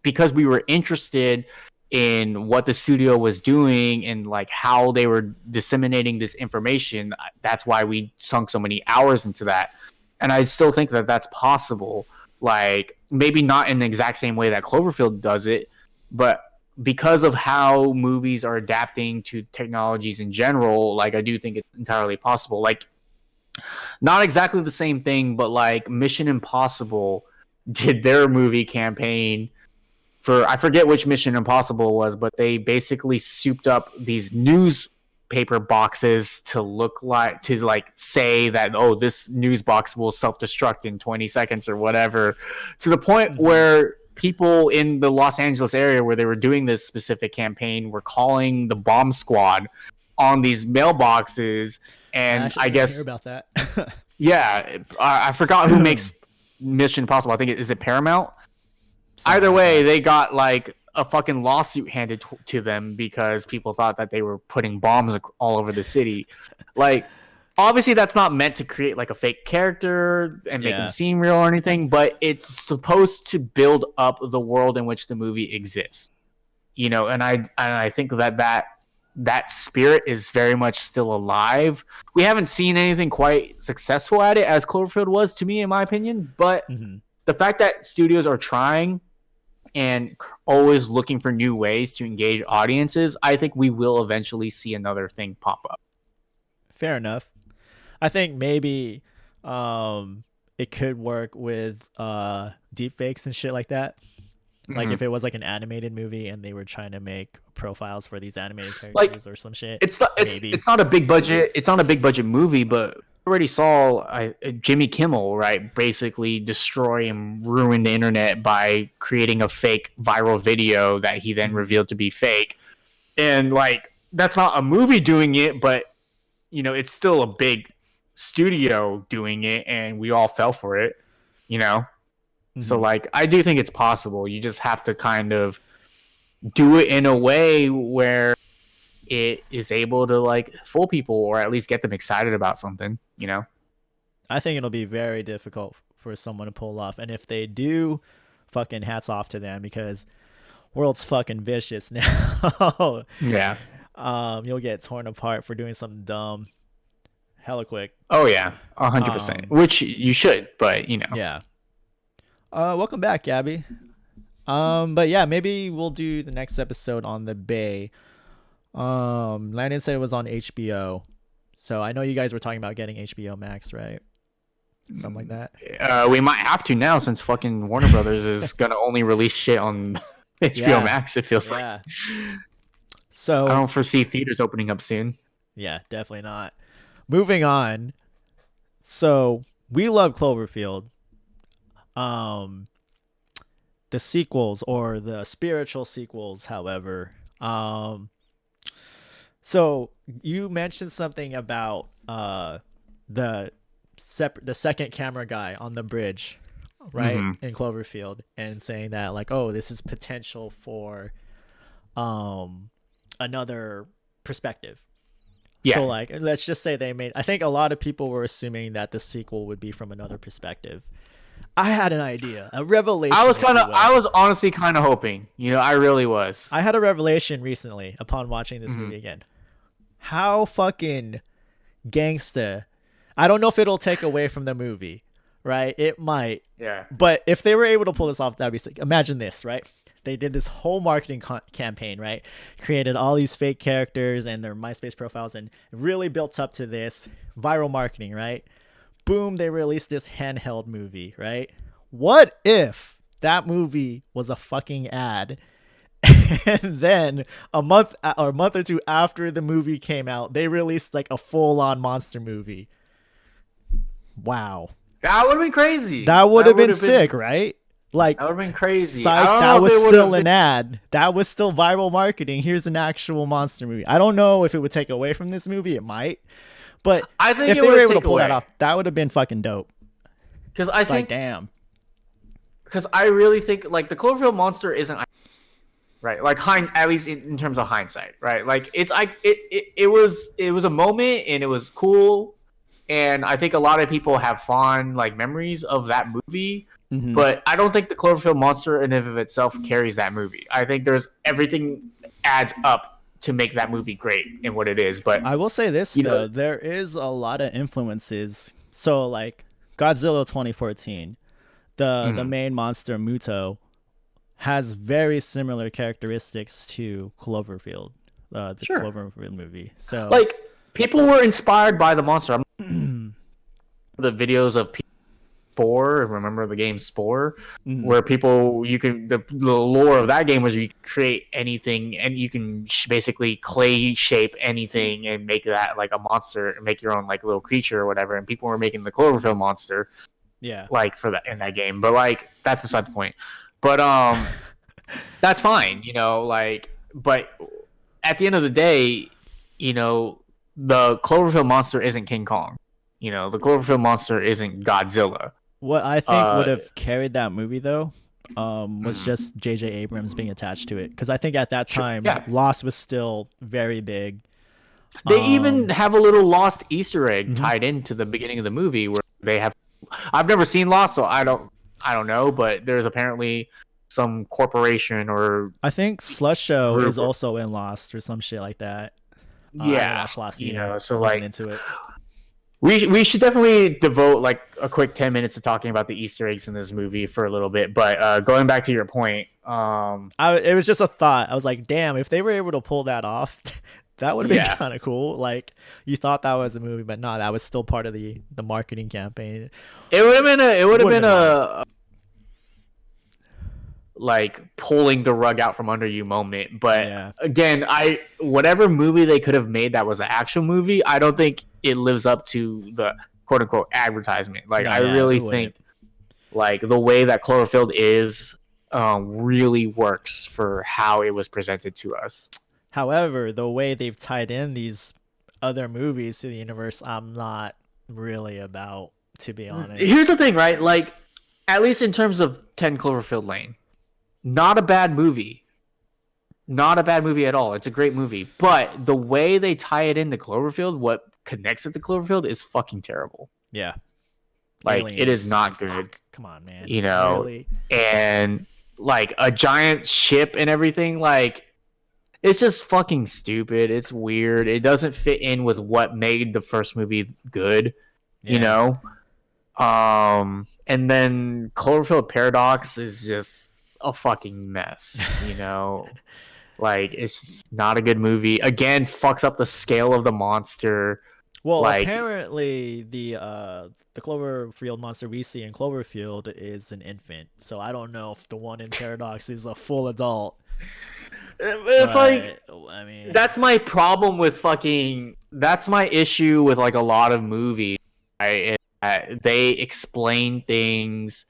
because we were interested in what the studio was doing and like how they were disseminating this information, that's why we sunk so many hours into that. And I still think that that's possible. Like maybe not in the exact same way that Cloverfield does it, but because of how movies are adapting to technologies in general, like I do think it's entirely possible. Like not exactly the same thing, but like Mission Impossible did their movie campaign for, I forget which Mission Impossible was, but they basically souped up these newspaper boxes to say that, oh, this news box will self-destruct in 20 seconds or whatever, to the point where people in the Los Angeles area where they were doing this specific campaign were calling the bomb squad on these mailboxes, and I didn't hear guess about that. yeah, I forgot who makes Mission Impossible. I think is it Paramount. Something Either like way, that. they got like a fucking lawsuit handed to them because people thought that they were putting bombs all over the city. Like, obviously, that's not meant to create like a fake character and make him Yeah. seem real or anything, but it's supposed to build up the world in which the movie exists. You know, and I think that spirit is very much still alive. We haven't seen anything quite successful at it as Cloverfield was, to me, in my opinion, but the fact that studios are trying and always looking for new ways to engage audiences, I think we will eventually see another thing pop up. Fair enough. I think maybe it could work with deep fakes and shit like that. Like if it was like an animated movie and they were trying to make profiles for these animated characters or some shit. It's not a big budget. It's not a big budget movie, but we already saw Jimmy Kimmel, right, basically destroy and ruin the internet by creating a fake viral video that he then revealed to be fake. And like that's not a movie doing it, but you know, it's still a big studio doing it, and we all fell for it, you know. So like I do think it's possible. You just have to kind of do it in a way where it is able to like fool people or at least get them excited about something, you know. I think it'll be very difficult for someone to pull off, and if they do, fucking hats off to them, because world's fucking vicious now. Yeah. You'll get torn apart for doing something dumb hella quick. Oh yeah, 100%. Which you should, but you know. Yeah. Welcome back, Gabby. But yeah, maybe we'll do the next episode on the Bay. Landon said it was on HBO, so I know you guys were talking about getting HBO Max, right? Something like that. We might have to now since fucking Warner Brothers is gonna only release shit on HBO Max. It feels like. So I don't foresee theaters opening up soon. Yeah, definitely not. Moving on. So we love Cloverfield. The sequels or the spiritual sequels, however. So you mentioned something about the second camera guy on the bridge, right, in Cloverfield, and saying that like, oh, this is potential for another perspective. Yeah. So like, let's just say I think a lot of people were assuming that the sequel would be from another perspective. I had an idea, a revelation. I was honestly kind of hoping, you know, I really was. I had a revelation recently upon watching this movie again. How fucking gangsta. I don't know if it'll take away from the movie, right? It might. Yeah. But if they were able to pull this off, that'd be sick. Imagine this, right? They did this whole marketing campaign, right? Created all these fake characters and their MySpace profiles and really built up to this viral marketing, right? Boom, they released this handheld movie, right? What if that movie was a fucking ad? And then a month or two after the movie came out, they released like a full-on monster movie. Wow. That would have been crazy. That would have been sick, right? Like, that would have been crazy. That was still an ad. That was still viral marketing. Here's an actual monster movie. I don't know if it would take away from this movie. It might. But I think if they were able to pull that off, that would have been fucking dope. Because I think, like, damn. Because I really think like the Cloverfield monster isn't right. Like at least in terms of hindsight, right? Like it was a moment and it was cool, and I think a lot of people have fond like memories of that movie. But I don't think the Cloverfield monster in and of itself carries that movie. I think everything adds up to make that movie great in what it is. But I will say this though, there is a lot of influences. So like Godzilla 2014, the main monster Muto has very similar characteristics to Cloverfield, the Cloverfield movie. So like people were inspired by the monster. The videos of Spore, remember the game Spore, where people the lore of that game was you could create anything and you can basically clay shape anything and make that like a monster and make your own like little creature or whatever. And people were making the Cloverfield monster, like for that in that game. But like that's beside the point. But that's fine, you know, like, but at the end of the day, you know, the Cloverfield monster isn't King Kong. You know, the Cloverfield monster isn't Godzilla. What I think would have carried that movie though, was Mhm. just J.J. Abrams being attached to it, because I think at that Sure, time yeah. Lost was still very big. They even have a little Lost Easter egg Mhm. tied into the beginning of the movie where they have. I've never seen Lost, so I don't know, but there's apparently some corporation or I think Slush Show group. is also in Lost or some shit like that. I didn't Yeah, watch Lost you either. know, so Wasn't like into it. we should definitely devote like a quick 10 minutes to talking about the Easter eggs in this movie for a little bit. But going back to your point, It was just a thought. I was like, damn, if they were able to pull that off, that would have been yeah, kind of cool. Like, you thought that was a movie, but no, that was still part of the marketing campaign. it would have been Would've been a like pulling the rug out from under you moment. But Yeah. again, whatever movie they could have made that was an action movie, I don't think it lives up to the quote unquote advertisement. Like No, I yeah, really it wouldn't. think like the way that Cloverfield is really works for how it was presented to us. However, the way they've tied in these other movies to the universe, I'm not really about, to be honest. Here's the thing, right? Like, at least in terms of 10 Cloverfield Lane, not a bad movie. Not a bad movie at all. It's a great movie. But the way they tie it into Cloverfield, what connects it to Cloverfield is fucking terrible. Yeah. Like, Aliens. it is not good. Fuck. Come on, man. You know, Really? and like a giant ship and everything, like, it's just fucking stupid. It's weird. It doesn't fit in with what made the first movie good, you know? And then Cloverfield Paradox is just a fucking mess, you know? Like, it's just not a good movie. Again, fucks up the scale of the monster. Well, like, apparently the Cloverfield monster we see in Cloverfield is an infant, so I don't know if the one in Paradox is a full adult. it's like, I mean, that's my problem with fucking. That's my issue with like a lot of movies. Right? They explain things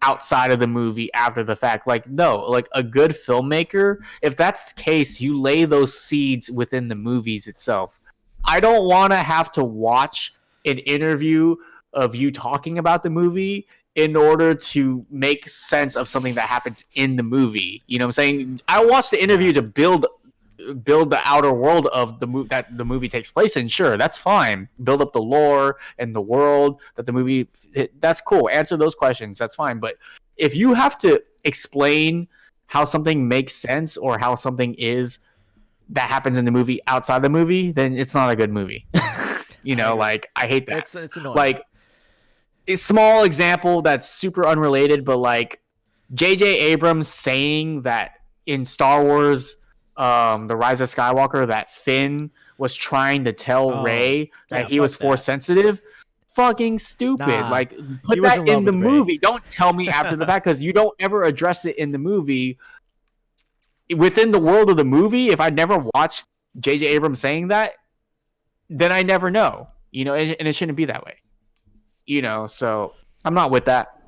outside of the movie after the fact. Like, no, like a good filmmaker, if that's the case, you lay those seeds within the movies itself. I don't want to have to watch an interview of you talking about the movie in order to make sense of something that happens in the movie. You know what I'm saying? I watched the interview to build the outer world of that the movie takes place in. Sure, that's fine. Build up the lore and the world that the movie. That's cool. Answer those questions. That's fine. But if you have to explain how something makes sense or how something is that happens in the movie outside the movie, then it's not a good movie. You know, like I hate that. it's annoying. Like a small example that's super unrelated, but like J.J. Abrams saying that in Star Wars, The Rise of Skywalker, that Finn was trying to tell Rey that he was force sensitive. Fucking stupid. Nah, like, put that in the Rey. movie. Don't tell me after the fact, because you don't ever address it in the movie. Within the world of the movie, if I never watched J.J. Abrams saying that, then I never know. You know, and it shouldn't be that way. You know, so I'm not with that.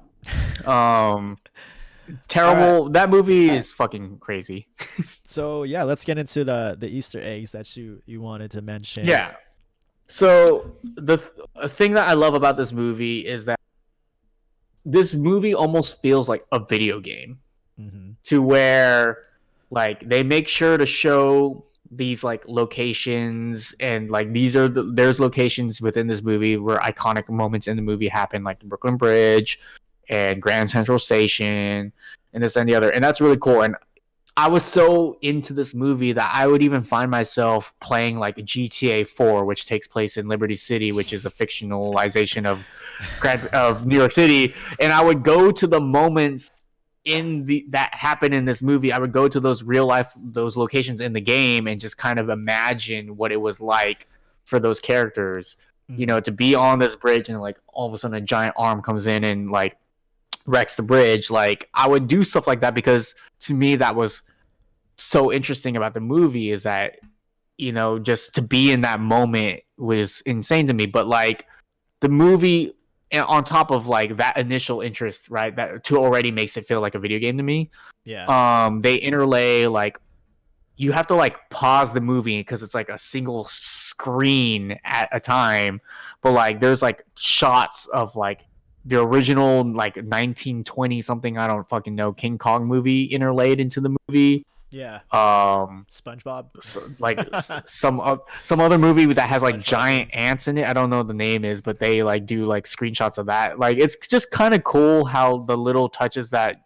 Terrible. That movie is fucking crazy. So yeah, let's get into the Easter eggs that you wanted to mention. Yeah. So the thing that I love about this movie is that this movie almost feels like a video game, to where like they make sure to show these like locations, and like there's locations within this movie where iconic moments in the movie happen, like the Brooklyn Bridge and Grand Central Station and this and the other, and that's really cool. And I was so into this movie that I would even find myself playing like GTA 4, which takes place in Liberty City, which is a fictionalization of New York City, and I would go to the moments that happened in this movie. I would go to those those locations in the game and just kind of imagine what it was like for those characters, you know, to be on this bridge and like all of a sudden a giant arm comes in and like wrecks the bridge. Like I would do stuff like that because to me that was so interesting about the movie, is that, you know, just to be in that moment was insane to me. But like the movie and on top of like that initial interest, right, that to already makes it feel like a video game to me. Yeah. They interlay like you have to like pause the movie because it's like a single screen at a time, but like there's like shots of like the original like 1920 something, I don't fucking know, King Kong movie interlaid into the movie. Yeah. um SpongeBob. some other movie that has like SpongeBob giant ones. ants in it. I don't know what the name is, but they like do like screenshots of that. Like it's just kind of cool how the little touches that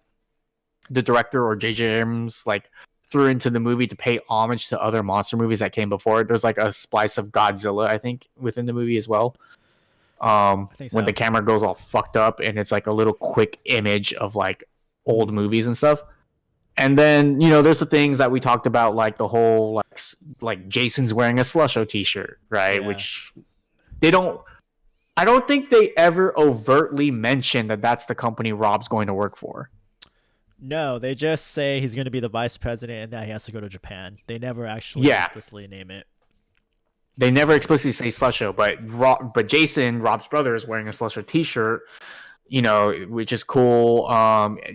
the director or J.J. Abrams like threw into the movie to pay homage to other monster movies that came before it. There's like a splice of Godzilla, I think, within the movie as well. I think When so. the camera goes all fucked up and it's like a little quick image of like old movies and stuff. And then, you know, there's the things that we talked about, like the whole like Jason's wearing a Slusho t-shirt, right? Yeah. Which I don't think they ever overtly mention that that's the company Rob's going to work for. No, they just say he's going to be the vice president and that he has to go to Japan. They never actually explicitly name it. They never explicitly say Slusho, but Jason, Rob's brother, is wearing a Slusho t-shirt, you know, which is cool.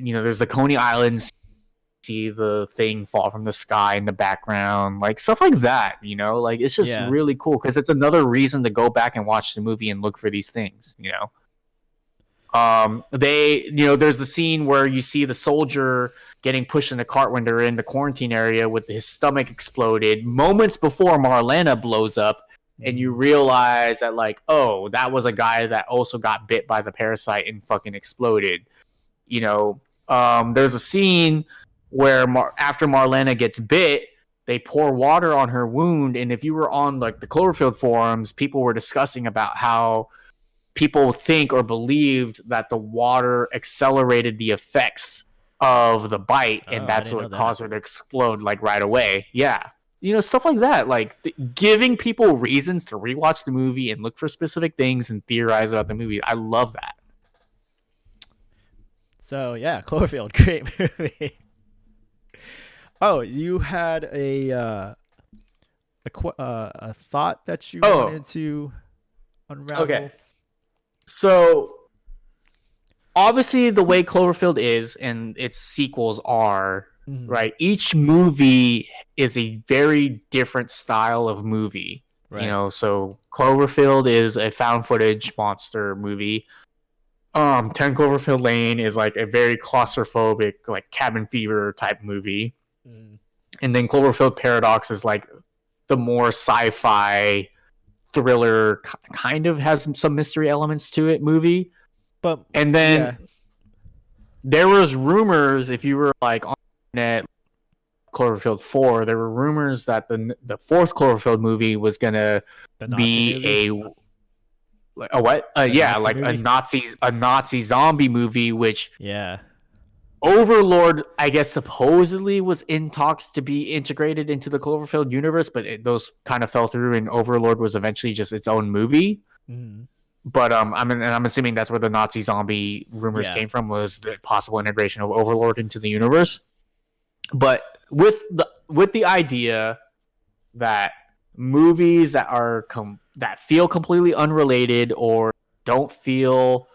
You know, there's the Coney Islands, see the thing fall from the sky in the background, like stuff like that, you know, like it's just really cool because it's another reason to go back and watch the movie and look for these things, you know. There's the scene where you see the soldier getting pushed in the cart when they're in the quarantine area with his stomach exploded moments before Marlena blows up, and you realize that like, oh, that was a guy that also got bit by the parasite and fucking exploded, you know. There's a scene where after Marlena gets bit, they pour water on her wound, and if you were on like the Cloverfield forums, people were discussing about how people think or believed that the water accelerated the effects of the bite, and that's what caused her to explode like right away. Yeah, you know, stuff like that, like giving people reasons to rewatch the movie and look for specific things and theorize about the movie. I love that. So yeah, Cloverfield, great movie. Oh, you had a thought that you wanted to unravel. Okay. So obviously the way Cloverfield is and its sequels are, right? Each movie is a very different style of movie. Right. You know, so Cloverfield is a found footage monster movie. 10 Cloverfield Lane is like a very claustrophobic, like cabin fever type movie. And then Cloverfield Paradox is like the more sci-fi thriller, kind of has some mystery elements to it movie. And then there was rumors, if you were like on the internet, Cloverfield 4, there were rumors that the fourth Cloverfield movie was gonna be a what? Like a Nazi zombie movie, which Overlord, I guess, supposedly was in talks to be integrated into the Cloverfield universe, but those kind of fell through, and Overlord was eventually just its own movie. But I'm assuming that's where the Nazi zombie rumors came from, was the possible integration of Overlord into the universe. But with the idea that movies that are that feel completely unrelated or don't feel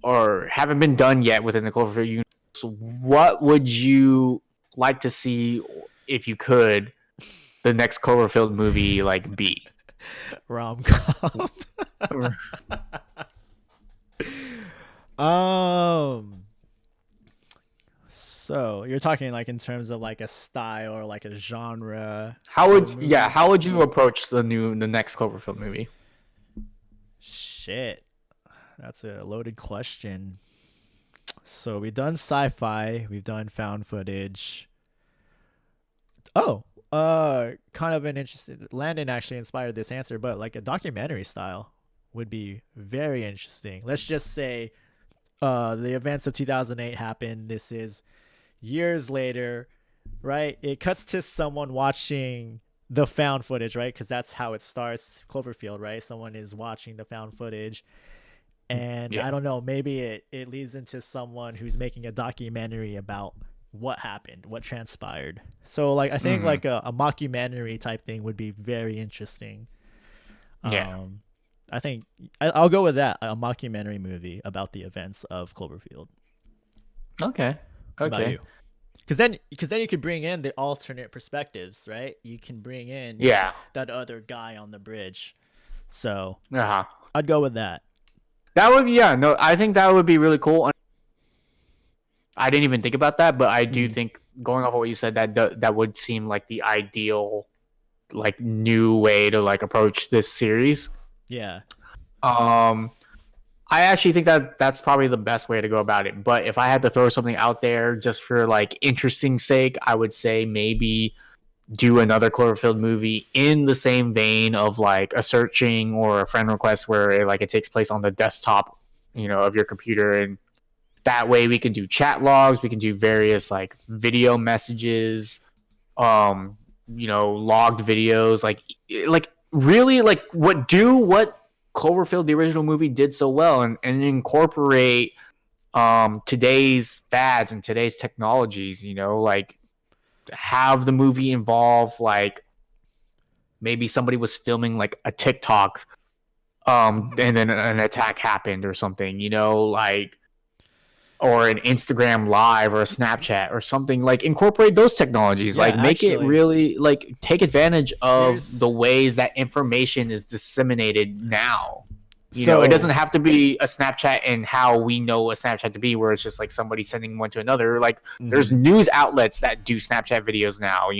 or haven't been done yet within the Cloverfield universe, what would you like to see, if you could, the next Cloverfield movie like be? Rom-com. So you're talking like in terms of like a style or like a genre. How would you approach the next Cloverfield movie? Shit, that's a loaded question. So we've done sci-fi, we've done found footage. Kind of an interesting. Landon actually inspired this answer, but like a documentary style would be very interesting. Let's just say, the events of 2008 happened. This is years later, right? It cuts to someone watching the found footage, right? Because that's how it starts. Cloverfield, right? Someone is watching the found footage. And I don't know, maybe it leads into someone who's making a documentary about what happened, what transpired. So like I think like a mockumentary type thing would be very interesting. I think I'll go with that. A mockumentary movie about the events of Cloverfield. Okay. What about Okay. you? Because then you could bring in the alternate perspectives, right? You can bring in Yeah. that other guy on the bridge. So Uh-huh. I'd go with that. That would be, yeah, no, I think that would be really cool. I didn't even think about that, but I do think going off of what you said, that would seem like the ideal, like, new way to like approach this series. Yeah. I actually think that that's probably the best way to go about it. But if I had to throw something out there just for like interesting sake, I would say maybe do another Cloverfield movie in the same vein of like a searching or a friend request where it takes place on the desktop, of your computer, and that way we can do chat logs, we can do various like video messages, logged videos, like really like what Cloverfield the original movie did so well, and incorporate today's fads and today's technologies, like have the movie involve like maybe somebody was filming like a TikTok and then an attack happened or something, like, or an Instagram live or a Snapchat or something. Like incorporate those technologies, Yeah, like make it actually, really like take advantage there's of the ways that information is disseminated now. so It doesn't have to be a Snapchat and how we know a Snapchat to be, where it's just like somebody sending one to another. Like there's news outlets that do Snapchat videos now.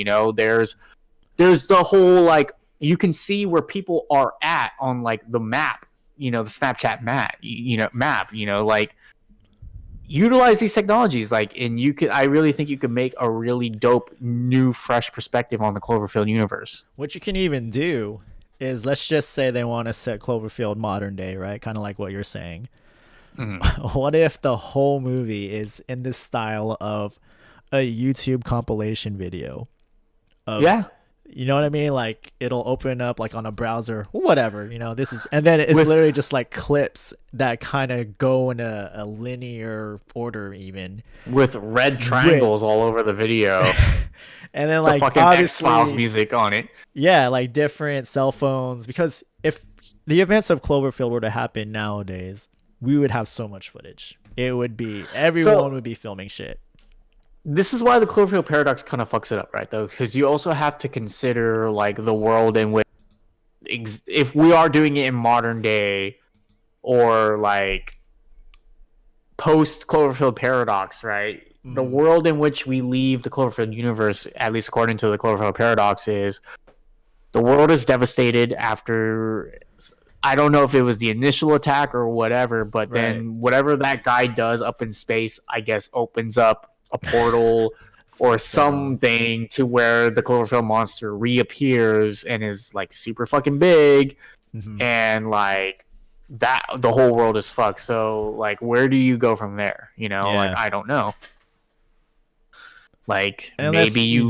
There's the whole like you can see where people are at on like the map. The Snapchat map. Like utilize these technologies, like, and I really think you could make a really dope new fresh perspective on the Cloverfield universe. what you can even do is, let's just say they want to set Cloverfield modern day, right? Kind of like what you're saying. What if the whole movie is in this style of a YouTube compilation video of, Yeah. you know what I mean? Like it'll open up like on a browser, whatever, this is, and then it's literally just like clips that kind of go in a linear order, even with red triangles all over the video. And then the like fucking obviously X-Files music on it. Yeah, like different cell phones, because if the events of Cloverfield were to happen nowadays, we would have so much footage. It would be, everyone would be filming shit. This is why the Cloverfield paradox kind of fucks it up, right? Though, because you also have to consider like the world in which, if we are doing it in modern day, or like post Cloverfield paradox, right? The world in which we leave the Cloverfield universe, at least according to the Cloverfield paradox, is the world is devastated after, I don't know if it was the initial attack or whatever, but then whatever that guy does up in space, I guess, opens up a portal or something to where the Cloverfield monster reappears and is like super fucking big, and like that the whole world is fucked. So like, where do you go from there? Like, I don't know. Like, unless, maybe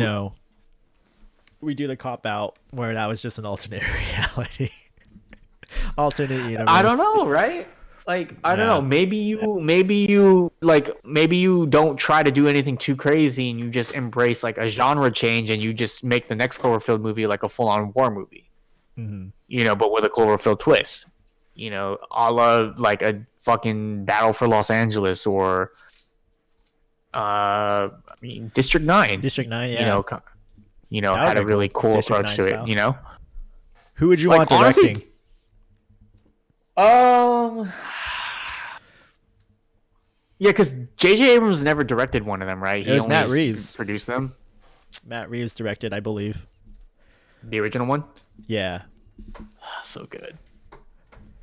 we do the cop out where that was just an alternate reality. Alternate universe. I don't know, right? Like, I don't know. Maybe you don't try to do anything too crazy, and you just embrace like a genre change, and you just make the next Cloverfield movie like a full-on war movie. But with a Cloverfield twist. A la like a fucking Battle for Los Angeles, or District 9. District 9, yeah. Had a really cool approach to it. Who would you like, want directing? Honestly, yeah, because J.J. Abrams never directed one of them, right? It was Matt Reeves. Produced them. Matt Reeves directed, I believe. The original one? Yeah. So good.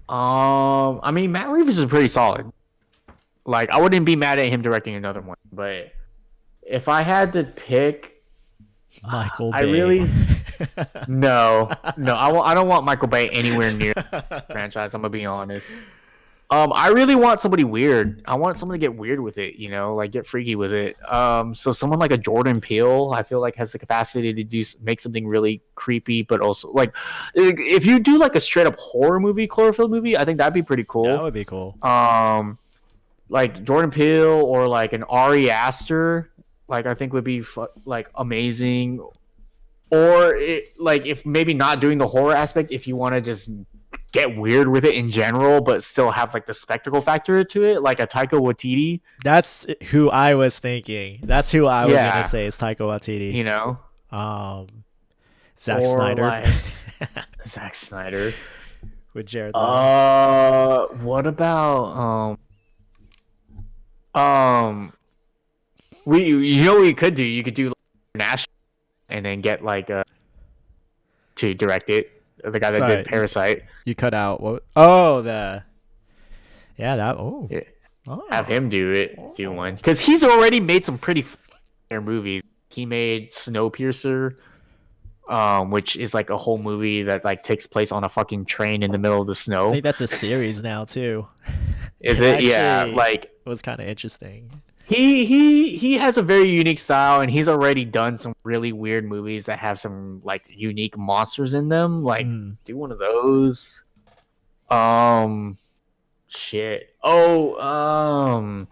I mean, Matt Reeves is pretty solid. Like, I wouldn't be mad at him directing another one, but if I had to pick, Michael Bay. I really no. I don't want Michael Bay anywhere near the franchise. I'm gonna be honest. I really want somebody weird. I want someone to get weird with it, like get freaky with it. So someone like a Jordan Peele, I feel like has the capacity to make something really creepy, but also like if you do like a straight up horror movie, Cloverfield movie, I think that'd be pretty cool. That would be cool. Like Jordan Peele or like an Ari Aster, like I think would be like amazing. Or like if maybe not doing the horror aspect, if you want to just get weird with it in general, but still have like the spectacle factor to it, like a Taika Waititi. That's who I was thinking. That's who I was gonna Yeah, say is Taika Waititi. you know, Um, Zack or Snyder like Zack Snyder. with Jared Leto. What about we you know what you could do? You could do like, Nash and then get like to direct it. The guy that Sorry, did Parasite. You cut out what? Oh, the yeah that. Oh, Yeah. oh. Have him do one because he's already made some pretty movies. He made Snowpiercer, which is like a whole movie that like takes place on a fucking train in the middle of the I snow. think that's a series now too. Is it? Yeah, like it was kind of interesting. he has a very unique style, and he's already done some really weird movies that have some like unique monsters in them. Like, do one of those. Shit. Oh,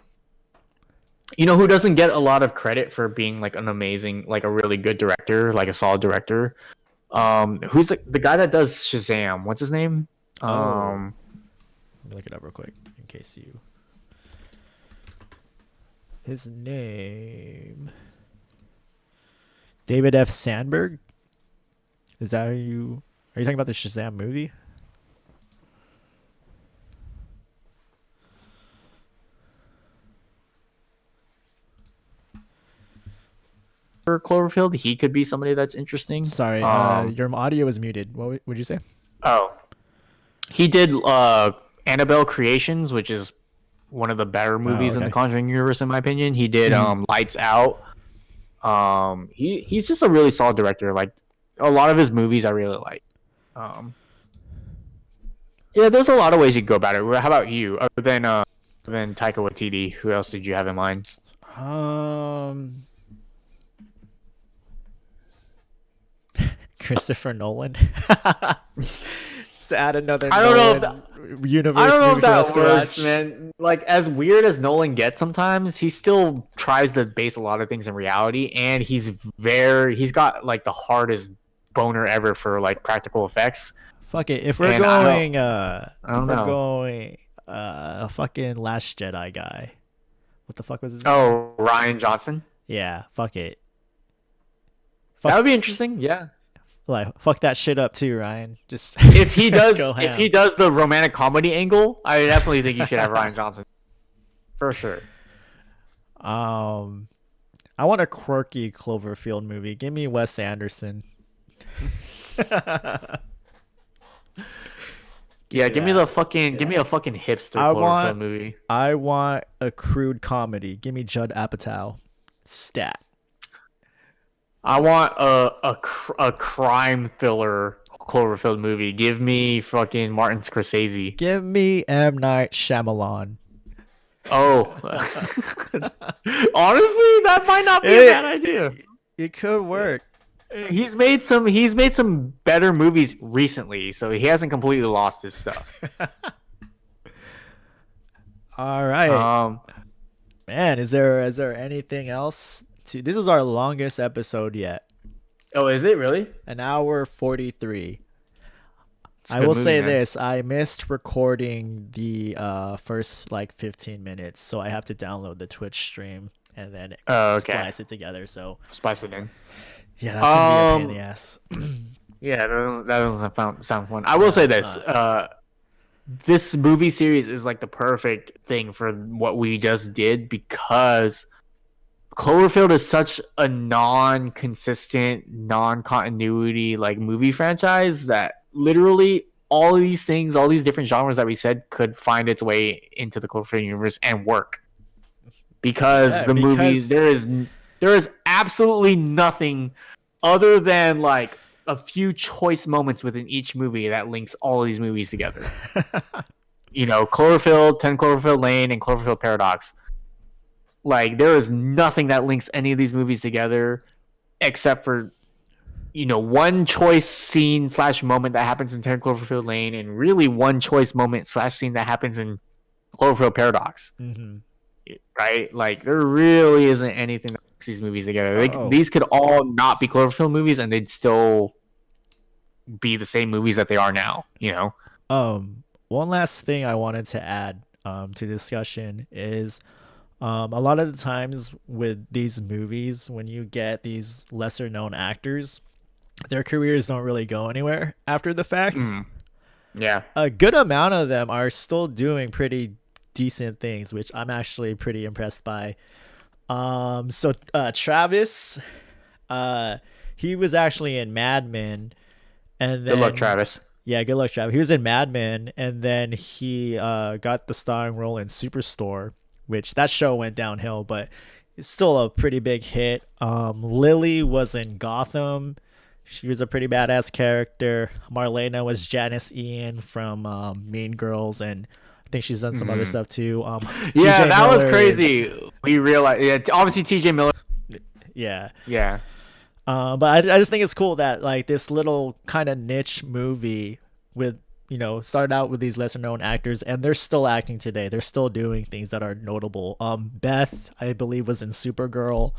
you know who doesn't get a lot of credit for being like an amazing, like a really good director, like a solid director? Who's the guy that does Shazam? What's his name? Let me look it up real quick in case you. His name. David F. Sandberg. Is that who you? Are you talking about the Shazam movie? For Cloverfield, he could be somebody that's interesting. Sorry, your audio is muted. What would you say? Oh, he did Annabelle Creations, which is one of the better movies in the Conjuring universe, in my opinion. He did Lights Out. He's just a really solid director. Like a lot of his movies, I really like. Yeah, there's a lot of ways you could go about it. How about you? Other than Taika Waititi, who else did you have in mind? Christopher Nolan. Just to add another I don't Nolan know universe. I don't know if that to works, watch. man. Like, as weird as Nolan gets sometimes, he still tries to base a lot of things in reality, and he's got like the hardest boner ever for like practical effects. Fuck it. If we're And going, I don't know. we're going, a fucking Last Jedi guy. What the fuck was his name? Oh, Ryan Johnson. Yeah, fuck it. That would be interesting. Yeah. Like, fuck that shit up too, Ryan. Just If he does, go ham. if he does the romantic comedy angle, I definitely think you should have Ryan Johnson, for sure. I want a quirky Cloverfield movie. Give me Wes Anderson. Yeah, give me a fucking hipster Cloverfield movie. I want a crude comedy. Give me Judd Apatow. Stat. I want a crime thriller Cloverfield movie. Give me fucking Martin Scorsese. Give me M. Night Shyamalan. Oh, honestly, that might not be a bad idea. It could work. He's made some better movies recently, so he hasn't completely lost his stuff. All right. Man, is there anything else? This is our longest episode yet. Oh, is it really? An hour 43. I will say this: I missed recording the first like 15 minutes, so I have to download the Twitch stream and then splice it together. So spice it in. Yeah, that's gonna be a pain in the ass. Yeah, that doesn't sound fun. I will say this: this movie series is like the perfect thing for what we just did, because Cloverfield is such a non-consistent, non-continuity like movie franchise that literally all of these things, all these different genres that we said, could find its way into the Cloverfield universe and work. Because movies, there is absolutely nothing other than like a few choice moments within each movie that links all of these movies together. You know, Cloverfield, 10 Cloverfield Lane, and Cloverfield Paradox. Like, there is nothing that links any of these movies together except for, you know, one choice scene / moment that happens in 10 Cloverfield Lane, and really one choice moment / scene that happens in Cloverfield Paradox. Mm-hmm. Right? Like, there really isn't anything that links these movies together. These could all not be Cloverfield movies, and they'd still be the same movies that they are now, you know? One last thing I wanted to add to discussion is a lot of the times with these movies, when you get these lesser known actors, their careers don't really go anywhere after the fact. Mm, yeah. A good amount of them are still doing pretty decent things, which I'm actually pretty impressed by. Travis, uh, he was actually in Mad Men, and Good luck, then Travis. yeah, good luck, Travis. He was in Mad Men, and then he got the starring role in Superstore, which that show went downhill, but it's still a pretty big hit. Lily was in Gotham. She was a pretty badass character. Marlena was Janice Ian from Mean Girls, and I think she's done some other stuff too. Yeah, TJ that was Miller crazy. We realized, yeah, obviously TJ Miller. yeah. Yeah. But I just think it's cool that like this little kind of niche movie with started out with these lesser known actors and they're still acting today. They're still doing things that are notable. Beth, I believe, was in Supergirl,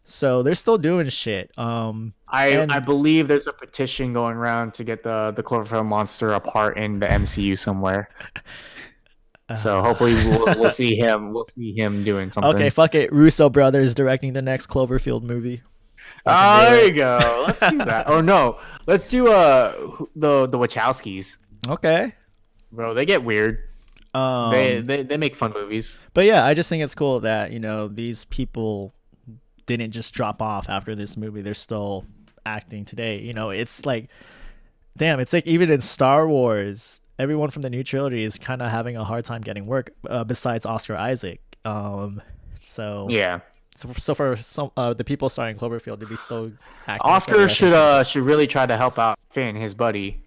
so they're still doing shit. I believe there's a petition going around to get the Cloverfield monster apart in the MCU somewhere. So hopefully we'll see him. We'll see him doing something. Okay, fuck it. Russo brothers directing the next Cloverfield movie. Oh, there you go. Let's do that. Oh no, let's do the Wachowskis. Okay. Bro, they get weird. They make fun movies. But yeah, I just think it's cool that these people didn't just drop off after this movie. They're still acting today. It's like, damn, it's like even in Star Wars, everyone from the new trilogy is kind of having a hard time getting work, besides Oscar Isaac. So yeah. So for some the people starring Cloverfield to be still acting, Oscar should really try to help out Finn, his buddy.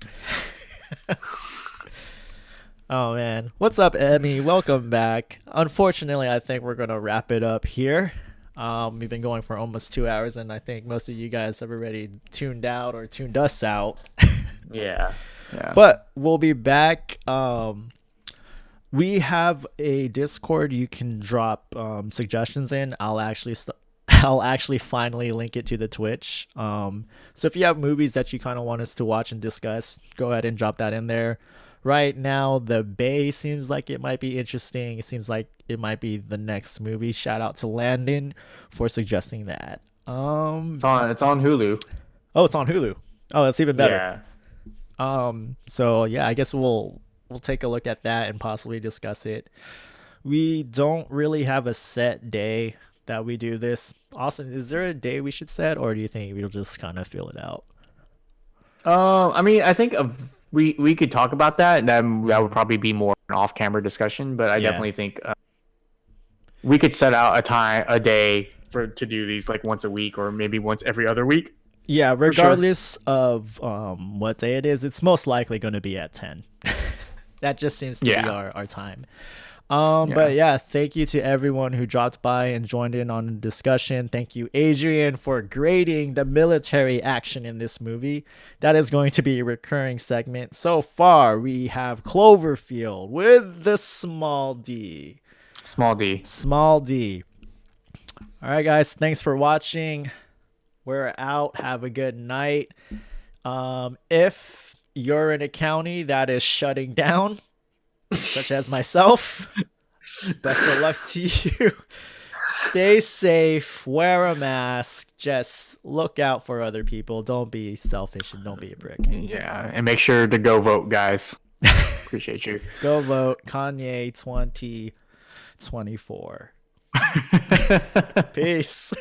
Oh man, what's up, Emmy? Welcome back. Unfortunately, I think we're gonna wrap it up here. We've been going for almost 2 hours, and I think most of you guys have already tuned out or tuned us out. Yeah. But we'll be back. We have a Discord you can drop suggestions in. I'll actually finally link it to the Twitch. So if you have movies that you kind of want us to watch and discuss, go ahead and drop that in there. Right now, The Bay seems like it might be interesting. It seems like it might be the next movie. Shout out to Landon for suggesting that. It's on Hulu. Oh, it's on Hulu. Oh, that's even better. Yeah. So yeah, I guess we'll take a look at that and possibly discuss it. We don't really have a set day that we do this. Austin, is there a day we should set, or do you think we'll just kind of feel it out? I mean, I think we could talk about that, and then that would probably be more an off-camera discussion. But I definitely think we could set out a day to do these like once a week or maybe once every other week. Yeah, regardless of what day it is, it's most likely going to be at 10. That just seems to be our time. But yeah, thank you to everyone who dropped by and joined in on the discussion. Thank you, Adrian, for grading the military action in this movie. That is going to be a recurring segment. So far, we have Cloverfield with the small d. Small d. Small d. All right, guys. Thanks for watching. We're out. Have a good night. If you're in a county that is shutting down, such as myself, best of luck to you. Stay safe, wear a mask, just look out for other people. Don't be selfish and don't be a prick. Yeah, and make sure to go vote, guys. Appreciate you. Go vote Kanye 2024. Peace.